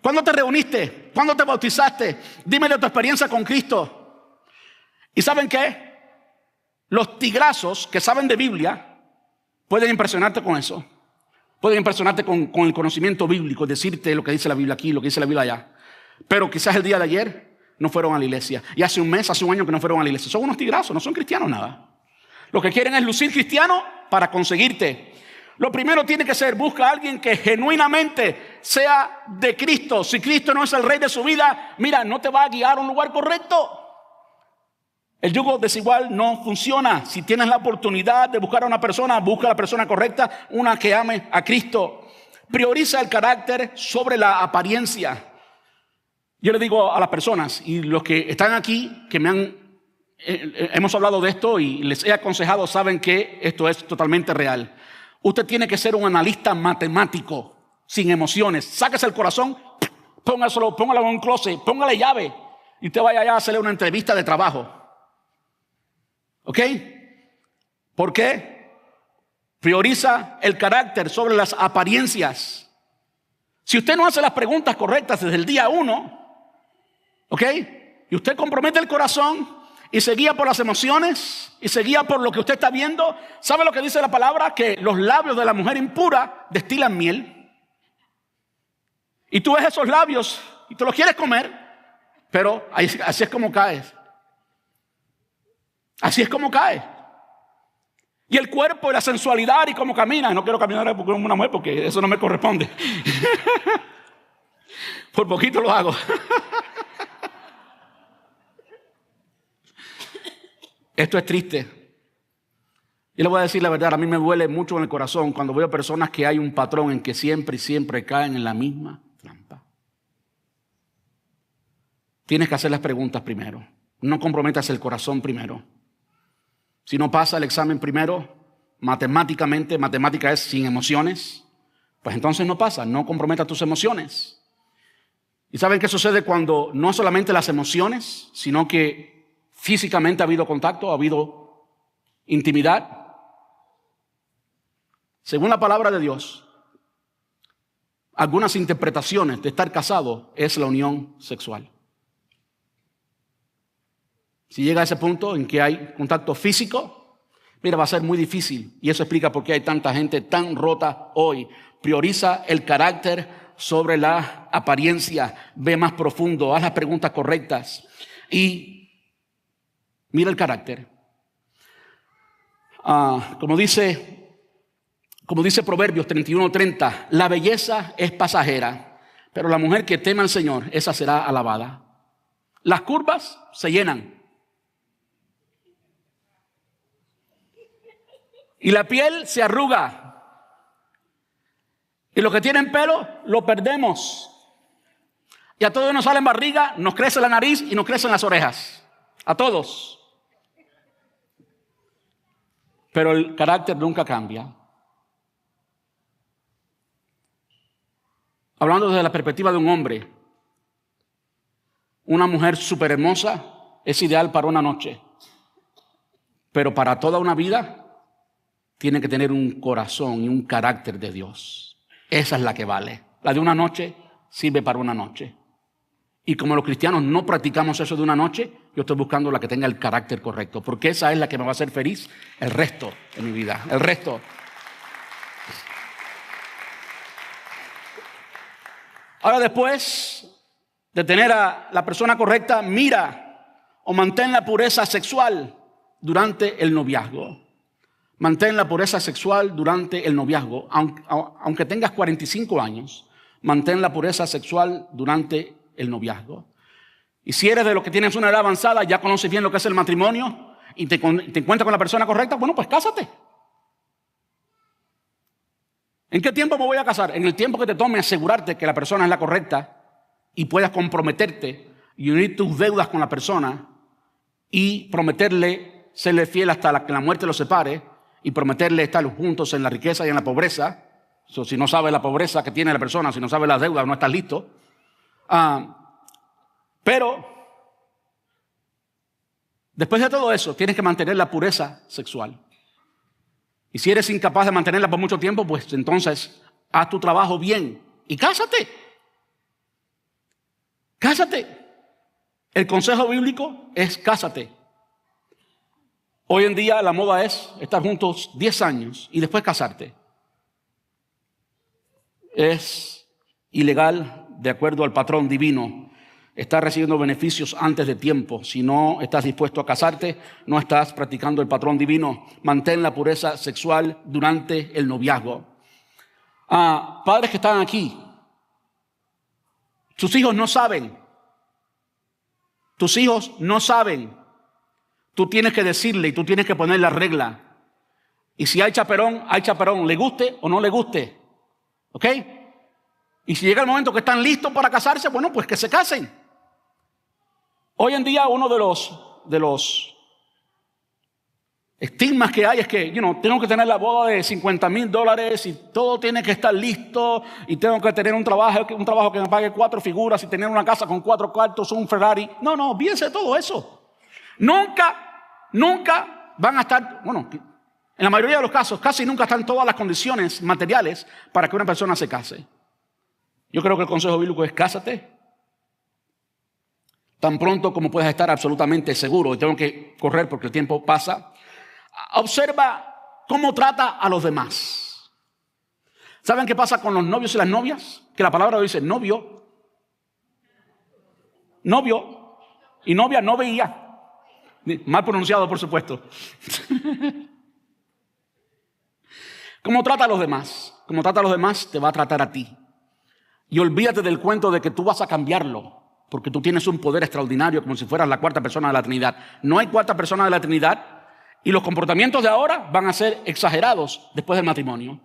¿Cuándo te reuniste? ¿Cuándo te bautizaste? Dime de tu experiencia con Cristo. ¿Y saben qué? Los tigrazos que saben de Biblia pueden impresionarte con eso. Pueden impresionarte con el conocimiento bíblico, decirte lo que dice la Biblia aquí, lo que dice la Biblia allá. Pero quizás el día de ayer no fueron a la iglesia. Y hace un mes, hace un año que no fueron a la iglesia. Son unos tigrazos, no son cristianos nada. Lo que quieren es lucir cristiano para conseguirte. Lo primero tiene que ser, busca a alguien que genuinamente sea de Cristo. Si Cristo no es el rey de su vida, mira, no te va a guiar a un lugar correcto. El yugo desigual no funciona. Si tienes la oportunidad de buscar a una persona, busca a la persona correcta, una que ame a Cristo. Prioriza el carácter sobre la apariencia. Yo le digo a las personas y los que están aquí, que hemos hablado de esto y les he aconsejado, saben que esto es totalmente real. Usted tiene que ser un analista matemático, sin emociones. Sáquese el corazón, póngalo en un closet, póngale llave y usted vaya allá a hacerle una entrevista de trabajo. ¿Ok? ¿Por qué? Prioriza el carácter sobre las apariencias. Si usted no hace las preguntas correctas desde el día 1, ¿ok? Y usted compromete el corazón y se guía por las emociones y se guía por lo que usted está viendo. ¿Sabe lo que dice la palabra? Que los labios de la mujer impura destilan miel. Y tú ves esos labios y te los quieres comer, pero así es como caes. Así es como caes. Y el cuerpo y la sensualidad y cómo camina. No quiero caminar como una mujer porque eso no me corresponde. Por poquito lo hago. Esto es triste. Yo le voy a decir la verdad, a mí me duele mucho en el corazón cuando veo personas que hay un patrón en que siempre y siempre caen en la misma trampa. Tienes que hacer las preguntas primero. No comprometas el corazón primero. Si no pasa el examen primero, matemática es sin emociones, pues entonces no pasa, no comprometas tus emociones. ¿Y saben qué sucede cuando no solamente las emociones, sino que físicamente ha habido contacto, ha habido intimidad? Según la palabra de Dios, algunas interpretaciones de estar casado es la unión sexual. Si llega a ese punto en que hay contacto físico, mira, va a ser muy difícil. Y eso explica por qué hay tanta gente tan rota hoy. Prioriza el carácter sobre la apariencia. Ve más profundo, haz las preguntas correctas. Y mira el carácter. Como dice Proverbios 31:30, la belleza es pasajera, pero la mujer que teme al Señor, esa será alabada. Las curvas se llenan. Y la piel se arruga. Y los que tienen pelo, lo perdemos. Y a todos nos salen barriga, nos crece la nariz y nos crecen las orejas. A todos. Pero el carácter nunca cambia. Hablando desde la perspectiva de un hombre, una mujer súper hermosa es ideal para una noche. Pero para toda una vida tiene que tener un corazón y un carácter de Dios. Esa es la que vale. La de una noche sirve para una noche. Y como los cristianos no practicamos eso de una noche, yo estoy buscando la que tenga el carácter correcto, porque esa es la que me va a hacer feliz el resto de mi vida. El resto. Ahora, después de tener a la persona correcta, mira o mantén la pureza sexual durante el noviazgo. Mantén la pureza sexual durante el noviazgo. Aunque tengas 45 años, mantén la pureza sexual durante el noviazgo. Y si eres de los que tienes una edad avanzada, ya conoces bien lo que es el matrimonio y te encuentras con la persona correcta, bueno, pues cásate. ¿En qué tiempo me voy a casar? En el tiempo que te tome asegurarte que la persona es la correcta y puedas comprometerte y unir tus deudas con la persona y prometerle serle fiel hasta que la muerte los separe. Y prometerle estar juntos en la riqueza y en la pobreza. Si no sabes la pobreza que tiene la persona, si no sabes las deudas, no estás listo. Pero después de todo eso, tienes que mantener la pureza sexual. Y si eres incapaz de mantenerla por mucho tiempo, pues entonces haz tu trabajo bien y cásate. Cásate. El consejo bíblico es cásate. Hoy en día la moda es estar juntos 10 años y después casarte. Es ilegal de acuerdo al patrón divino. Estás recibiendo beneficios antes de tiempo. Si no estás dispuesto a casarte, no estás practicando el patrón divino. Mantén la pureza sexual durante el noviazgo. Padres que están aquí, sus hijos no saben. Tus hijos no saben. Tú tienes que decirle y tú tienes que poner la regla. Y si hay chaperón, le guste o no le guste. ¿Ok? Y si llega el momento que están listos para casarse, bueno, pues que se casen. Hoy en día uno de los estigmas que hay es que, tengo que tener la boda de $50,000 y todo tiene que estar listo y tengo que tener un trabajo que me pague 4 figuras y tener una casa con 4 cuartos, un Ferrari. No, olvídense de todo eso. Nunca van a estar, en la mayoría de los casos, casi nunca están todas las condiciones materiales para que una persona se case. Yo creo que el consejo bíblico es: cásate tan pronto como puedas estar absolutamente seguro. Y tengo que correr porque el tiempo pasa. Observa cómo trata a los demás. ¿Saben qué pasa con los novios y las novias? Que la palabra dice novio y novia no veía. Mal pronunciado, por supuesto. ¿Cómo trata a los demás? Como trata a los demás, te va a tratar a ti. Y olvídate del cuento de que tú vas a cambiarlo, porque tú tienes un poder extraordinario, como si fueras la cuarta persona de la Trinidad. No hay cuarta persona de la Trinidad, y los comportamientos de ahora van a ser exagerados después del matrimonio.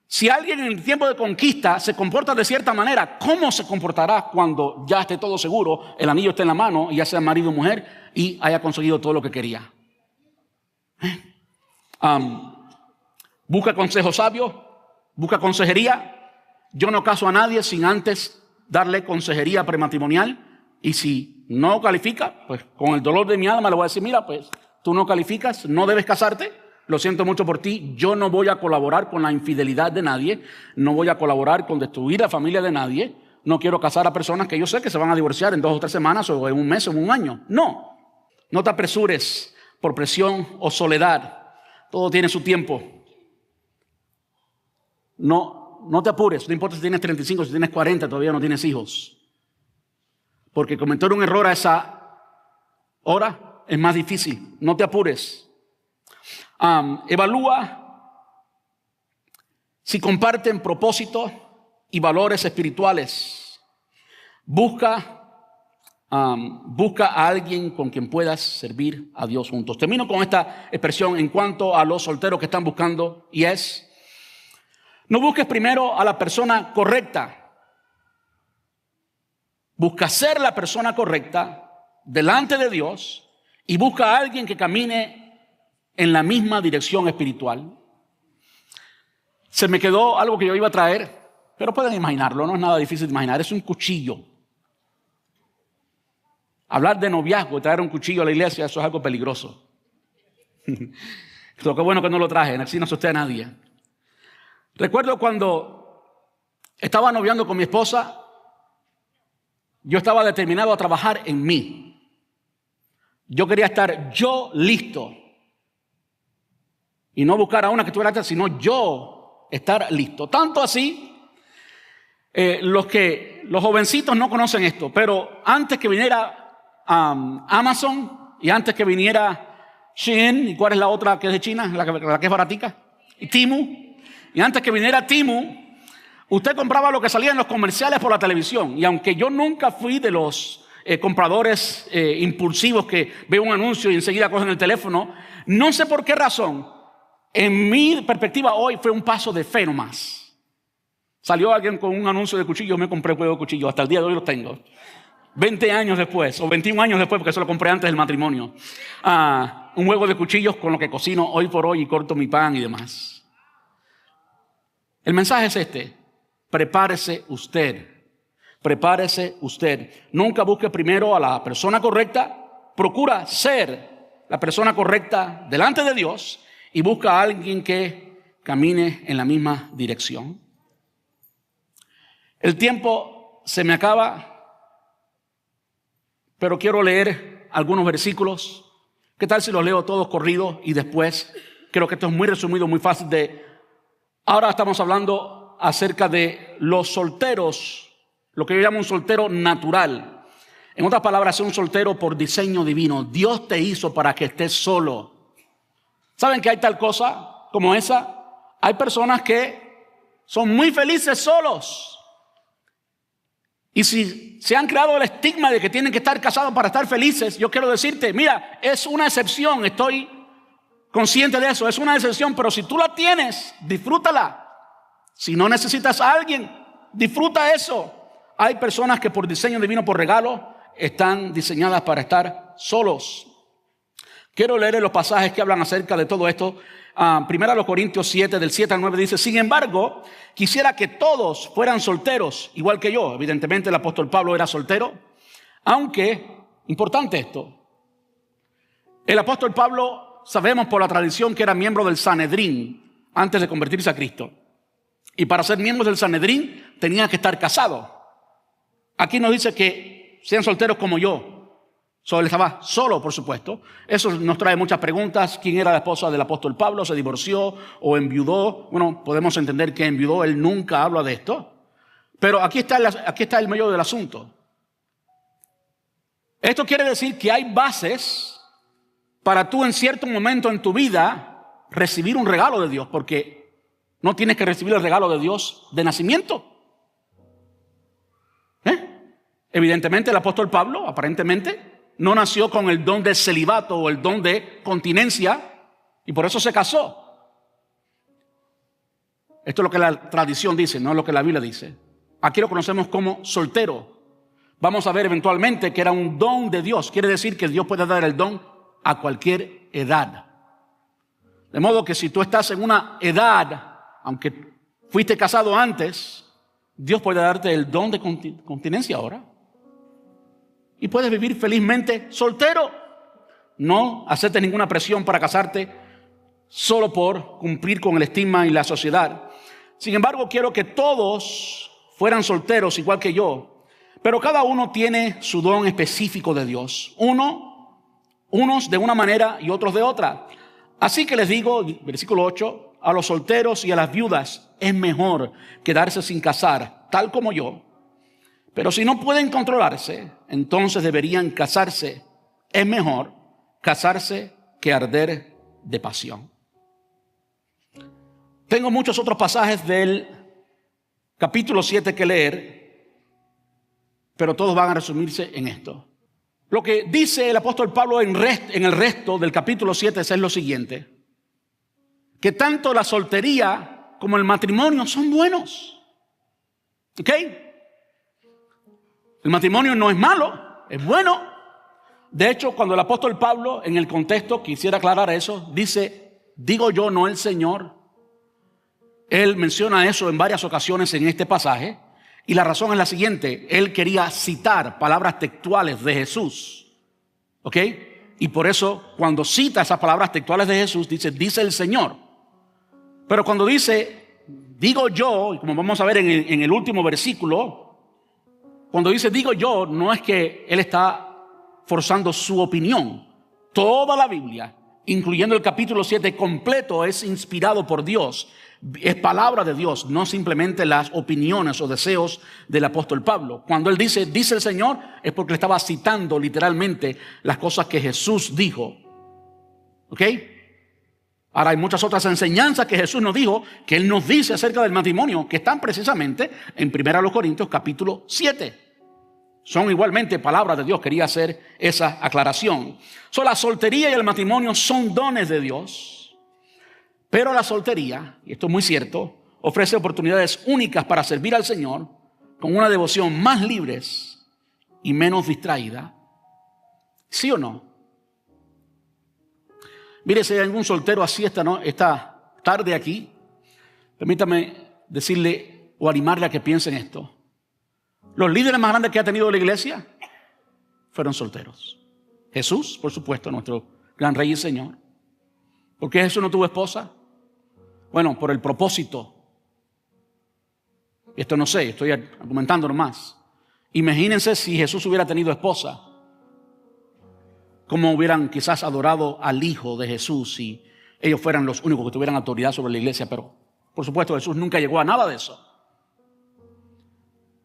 Si alguien en el tiempo de conquista se comporta de cierta manera, ¿cómo se comportará cuando ya esté todo seguro, el anillo esté en la mano, y ya sea marido o mujer, y haya conseguido todo lo que quería? Busca consejo sabio, busca consejería. Yo no caso a nadie sin antes darle consejería prematrimonial, y si no califica, pues con el dolor de mi alma le voy a decir: mira, pues tú no calificas, no debes casarte, lo siento mucho por ti, yo no voy a colaborar con la infidelidad de nadie, no voy a colaborar con destruir la familia de nadie, no quiero casar a personas que yo sé que se van a divorciar en 2 o 3 semanas o en un mes o en un año. No te apresures por presión o soledad, todo tiene su tiempo. No te apures, no importa si tienes 35, si tienes 40, todavía no tienes hijos. Porque cometer un error a esa hora es más difícil. No te apures. Evalúa si comparten propósitos y valores espirituales. Busca a alguien con quien puedas servir a Dios juntos. Termino con esta expresión en cuanto a los solteros que están buscando, y es: no busques primero a la persona correcta. Busca ser la persona correcta delante de Dios y busca a alguien que camine en la misma dirección espiritual. Se me quedó algo que yo iba a traer, pero pueden imaginarlo, no es nada difícil de imaginar. Es un cuchillo. Hablar de noviazgo y traer un cuchillo a la iglesia, eso es algo peligroso. Lo que bueno que no lo traje, así no asusté a nadie. Recuerdo cuando estaba noviando con mi esposa, yo estaba determinado a trabajar en mí. Yo quería estar yo listo. Y no buscar a una que estuviera lista, sino yo estar listo. Tanto así, los jovencitos no conocen esto, pero antes que viniera Amazon y antes que viniera Shein, ¿y cuál es la otra que es de China? La que es baratica, y Temu. Y antes que viniera Temu, usted compraba lo que salía en los comerciales por la televisión. Y aunque yo nunca fui de los compradores impulsivos que veo un anuncio y enseguida cogen el teléfono, no sé por qué razón, en mi perspectiva hoy fue un paso de fe nomás. Salió alguien con un anuncio de cuchillos, me compré un juego de cuchillos, hasta el día de hoy los tengo. 20 años después, o 21 años después, porque eso lo compré antes del matrimonio. Un juego de cuchillos con lo que cocino hoy por hoy y corto mi pan y demás. El mensaje es este: prepárese usted. Prepárese usted. Nunca busque primero a la persona correcta. Procura ser la persona correcta delante de Dios y busca a alguien que camine en la misma dirección. El tiempo se me acaba, pero quiero leer algunos versículos. ¿Qué tal si los leo todos corridos y después? Creo que esto es muy resumido, muy fácil de... Ahora estamos hablando acerca de los solteros, lo que yo llamo un soltero natural. En otras palabras, es un soltero por diseño divino. Dios te hizo para que estés solo. ¿Saben que hay tal cosa como esa? Hay personas que son muy felices solos. Y si se han creado el estigma de que tienen que estar casados para estar felices, yo quiero decirte, mira, es una excepción, estoy consciente de eso, es una excepción, pero si tú la tienes, disfrútala. Si no necesitas a alguien, disfruta eso. Hay personas que por diseño divino, por regalo, están diseñadas para estar solos. Quiero leer los pasajes que hablan acerca de todo esto. Primera los Corintios 7, del 7 al 9 dice: sin embargo, quisiera que todos fueran solteros, igual que yo. Evidentemente el apóstol Pablo era soltero, aunque, importante esto, el apóstol Pablo, sabemos por la tradición que era miembro del Sanedrín antes de convertirse a Cristo. Y para ser miembros del Sanedrín tenía que estar casado. Aquí nos dice que sean solteros como yo. Él estaba solo, por supuesto. Eso nos trae muchas preguntas. ¿Quién era la esposa del apóstol Pablo? ¿Se divorció o enviudó? Bueno, podemos entender que enviudó. Él nunca habla de esto. Pero aquí está el meollo del asunto. Esto quiere decir que hay bases para tú en cierto momento en tu vida recibir un regalo de Dios, porque no tienes que recibir el regalo de Dios de nacimiento. Evidentemente el apóstol Pablo, aparentemente, no nació con el don de celibato o el don de continencia y por eso se casó. Esto es lo que la tradición dice, no es lo que la Biblia dice. Aquí lo conocemos como soltero. Vamos a ver eventualmente que era un don de Dios. Quiere decir que Dios puede dar el don a cualquier edad. De modo que si tú estás en una edad, aunque fuiste casado antes, Dios puede darte el don de continencia ahora. Y puedes vivir felizmente soltero. No hacerte ninguna presión para casarte solo por cumplir con el estigma y la sociedad. Sin embargo, quiero que todos fueran solteros igual que yo. Pero cada uno tiene su don específico de Dios. Unos de una manera y otros de otra. Así que les digo, versículo 8, a los solteros y a las viudas es mejor quedarse sin casar, tal como yo. Pero si no pueden controlarse, entonces deberían casarse. Es mejor casarse que arder de pasión. Tengo muchos otros pasajes del capítulo 7 que leer, pero todos van a resumirse en esto. Lo que dice el apóstol Pablo en el resto del capítulo 7 es lo siguiente: que tanto la soltería como el matrimonio son buenos. ¿Ok? El matrimonio no es malo, es bueno. De hecho, cuando el apóstol Pablo, en el contexto, quisiera aclarar eso, dice, digo yo, no el Señor. Él menciona eso en varias ocasiones en este pasaje. Y la razón es la siguiente: él quería citar palabras textuales de Jesús. ¿Ok? Y por eso, cuando cita esas palabras textuales de Jesús, dice el Señor. Pero cuando dice, digo yo, y como vamos a ver en el último versículo, cuando dice digo yo, no es que él está forzando su opinión. Toda la Biblia, incluyendo el capítulo 7 completo, es inspirado por Dios. Es palabra de Dios, no simplemente las opiniones o deseos del apóstol Pablo. Cuando él dice el Señor, es porque le estaba citando literalmente las cosas que Jesús dijo. ¿Ok? Ahora hay muchas otras enseñanzas que Jesús nos dijo, que él nos dice acerca del matrimonio, que están precisamente en 1 Corintios capítulo 7. Son igualmente palabras de Dios. Quería hacer esa aclaración. La soltería y el matrimonio son dones de Dios. Pero la soltería, y esto es muy cierto, ofrece oportunidades únicas para servir al Señor con una devoción más libre y menos distraída. ¿Sí o no? Mire, si hay algún soltero así esta tarde aquí, permítame decirle o animarle a que piense en esto. Los líderes más grandes que ha tenido la iglesia fueron solteros. Jesús, por supuesto, nuestro gran Rey y Señor. ¿Por qué Jesús no tuvo esposa? Bueno, por el propósito. Esto no sé, estoy argumentando nomás. Imagínense si Jesús hubiera tenido esposa. Cómo hubieran quizás adorado al Hijo de Jesús si ellos fueran los únicos que tuvieran autoridad sobre la iglesia. Pero, por supuesto, Jesús nunca llegó a nada de eso.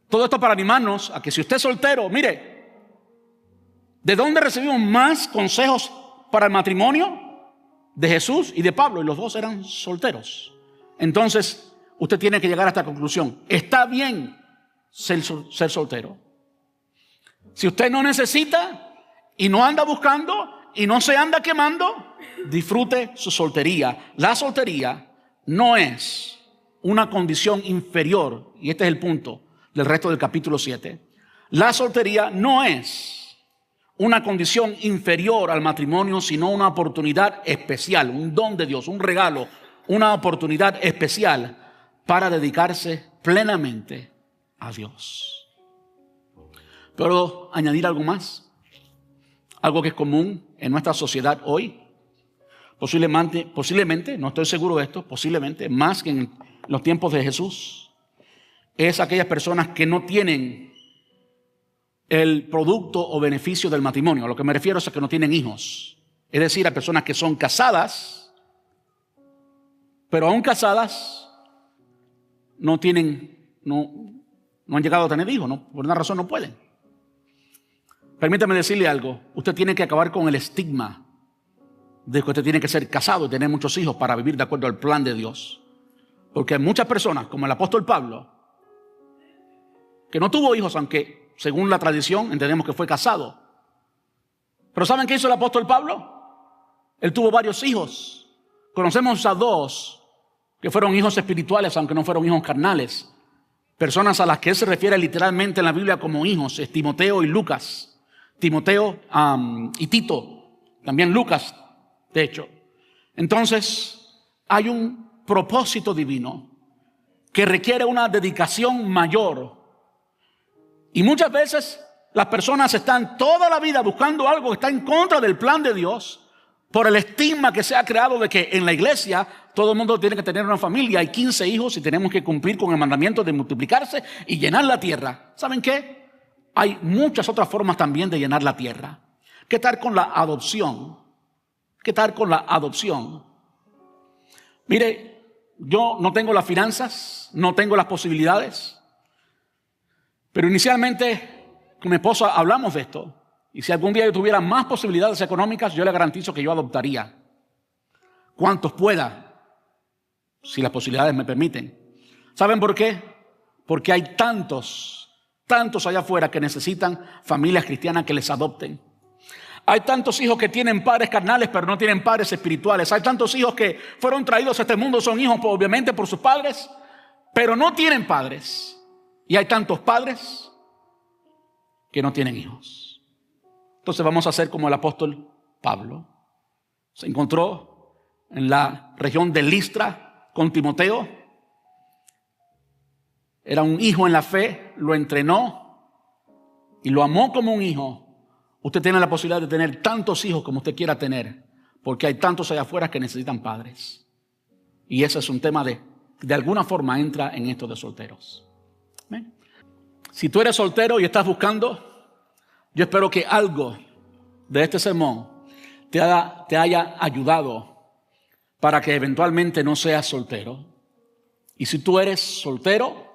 Todo esto para animarnos a que si usted es soltero, mire, ¿de dónde recibimos más consejos para el matrimonio? De Jesús y de Pablo, y los dos eran solteros. Entonces, usted tiene que llegar a esta conclusión: está bien ser soltero. Si usted no necesita y no anda buscando y no se anda quemando, disfrute su soltería. La soltería no es una condición inferior, y este es el punto del resto del capítulo 7. La soltería no es una condición inferior al matrimonio, sino una oportunidad especial, un don de Dios, un regalo, una oportunidad especial para dedicarse plenamente a Dios. ¿Puedo añadir algo más? Algo que es común en nuestra sociedad hoy. Posiblemente, no estoy seguro de esto, posiblemente más que en los tiempos de Jesús, es aquellas personas que no tienen el producto o beneficio del matrimonio. A lo que me refiero es a que no tienen hijos. Es decir, a personas que son casadas, pero aún casadas no han llegado a tener hijos, ¿no? Por una razón no pueden. Permítame decirle algo. Usted tiene que acabar con el estigma de que usted tiene que ser casado y tener muchos hijos para vivir de acuerdo al plan de Dios. Porque hay muchas personas, como el apóstol Pablo, que no tuvo hijos, aunque según la tradición entendemos que fue casado. Pero ¿saben qué hizo el apóstol Pablo? Él tuvo varios hijos. Conocemos a dos que fueron hijos espirituales, aunque no fueron hijos carnales. Personas a las que él se refiere literalmente en la Biblia como hijos, es Timoteo y Lucas. Timoteo y Tito, también Lucas, de hecho. Entonces, hay un propósito divino que requiere una dedicación mayor. Y muchas veces las personas están toda la vida buscando algo que está en contra del plan de Dios por el estigma que se ha creado de que en la iglesia todo el mundo tiene que tener una familia. Hay 15 hijos y tenemos que cumplir con el mandamiento de multiplicarse y llenar la tierra. ¿Saben qué? Hay muchas otras formas también de llenar la tierra. ¿Qué tal con la adopción? ¿Qué tal con la adopción? Mire, yo no tengo las finanzas, no tengo las posibilidades, pero inicialmente con mi esposa hablamos de esto. Y si algún día yo tuviera más posibilidades económicas, yo le garantizo que yo adoptaría. Cuantos pueda, si las posibilidades me permiten. ¿Saben por qué? Porque hay tantos allá afuera que necesitan familias cristianas que les adopten. Hay tantos hijos que tienen padres carnales, pero no tienen padres espirituales. Hay tantos hijos que fueron traídos a este mundo, son hijos obviamente por sus padres, pero no tienen padres. Y hay tantos padres que no tienen hijos. Entonces vamos a hacer como el apóstol Pablo. Se encontró en la región de Listra con Timoteo. Era un hijo en la fe, lo entrenó y lo amó como un hijo. Usted tiene la posibilidad de tener tantos hijos como usted quiera tener, porque hay tantos allá afuera que necesitan padres. Y ese es un tema de alguna forma entra en esto de solteros. ¿Ven? Si tú eres soltero y estás buscando, yo espero que algo de este sermón te haya ayudado para que eventualmente no seas soltero. Y si tú eres soltero,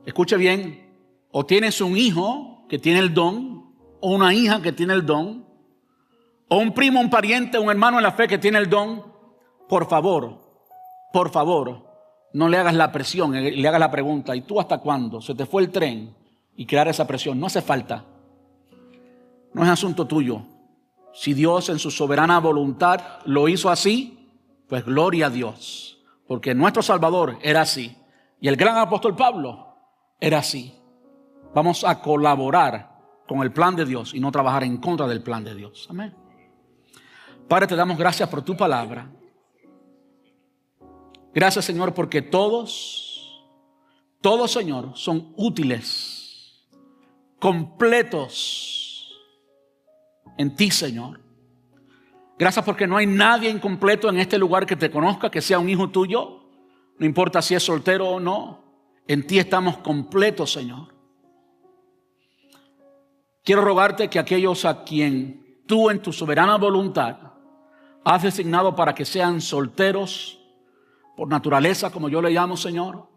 escuche bien, o tienes un hijo que tiene el don, o una hija que tiene el don, o un primo, un pariente, un hermano en la fe que tiene el don, por favor, no le hagas la presión, le hagas la pregunta, ¿y tú hasta cuándo? ¿Se te fue el tren? Y crear esa presión, no hace falta. No es asunto tuyo. Si Dios en su soberana voluntad lo hizo así, pues gloria a Dios. Porque nuestro Salvador era así. Y el gran apóstol Pablo era así. Vamos a colaborar con el plan de Dios y no trabajar en contra del plan de Dios. Amén. Padre, te damos gracias por tu palabra. Gracias, Señor, porque todos, Señor, son útiles, completos en ti, Señor. Gracias porque no hay nadie incompleto en este lugar que te conozca, que sea un hijo tuyo. No importa si es soltero o no. En ti estamos completos, Señor. Quiero rogarte que aquellos a quien tú en tu soberana voluntad has designado para que sean solteros por naturaleza, como yo le llamo, Señor,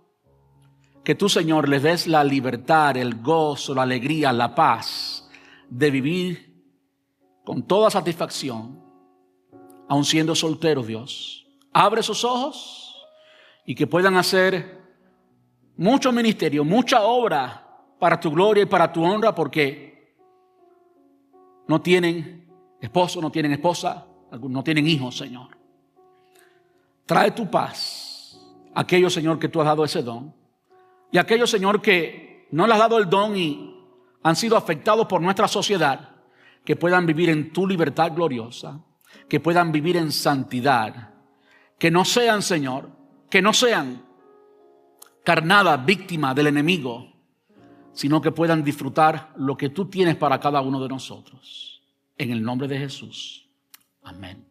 que tú, Señor, les des la libertad, el gozo, la alegría, la paz de vivir con toda satisfacción, aun siendo solteros, Dios. Abre sus ojos y que puedan hacer mucho ministerio, mucha obra para tu gloria y para tu honra, porque no tienen esposo, no tienen esposa, no tienen hijos, Señor. Trae tu paz a aquellos, Señor, que tú has dado ese don, y a aquellos, Señor, que no les has dado el don y han sido afectados por nuestra sociedad, que puedan vivir en tu libertad gloriosa, que puedan vivir en santidad, que no sean, Señor, que no sean carnadas, víctimas del enemigo, sino que puedan disfrutar lo que tú tienes para cada uno de nosotros. En el nombre de Jesús. Amén.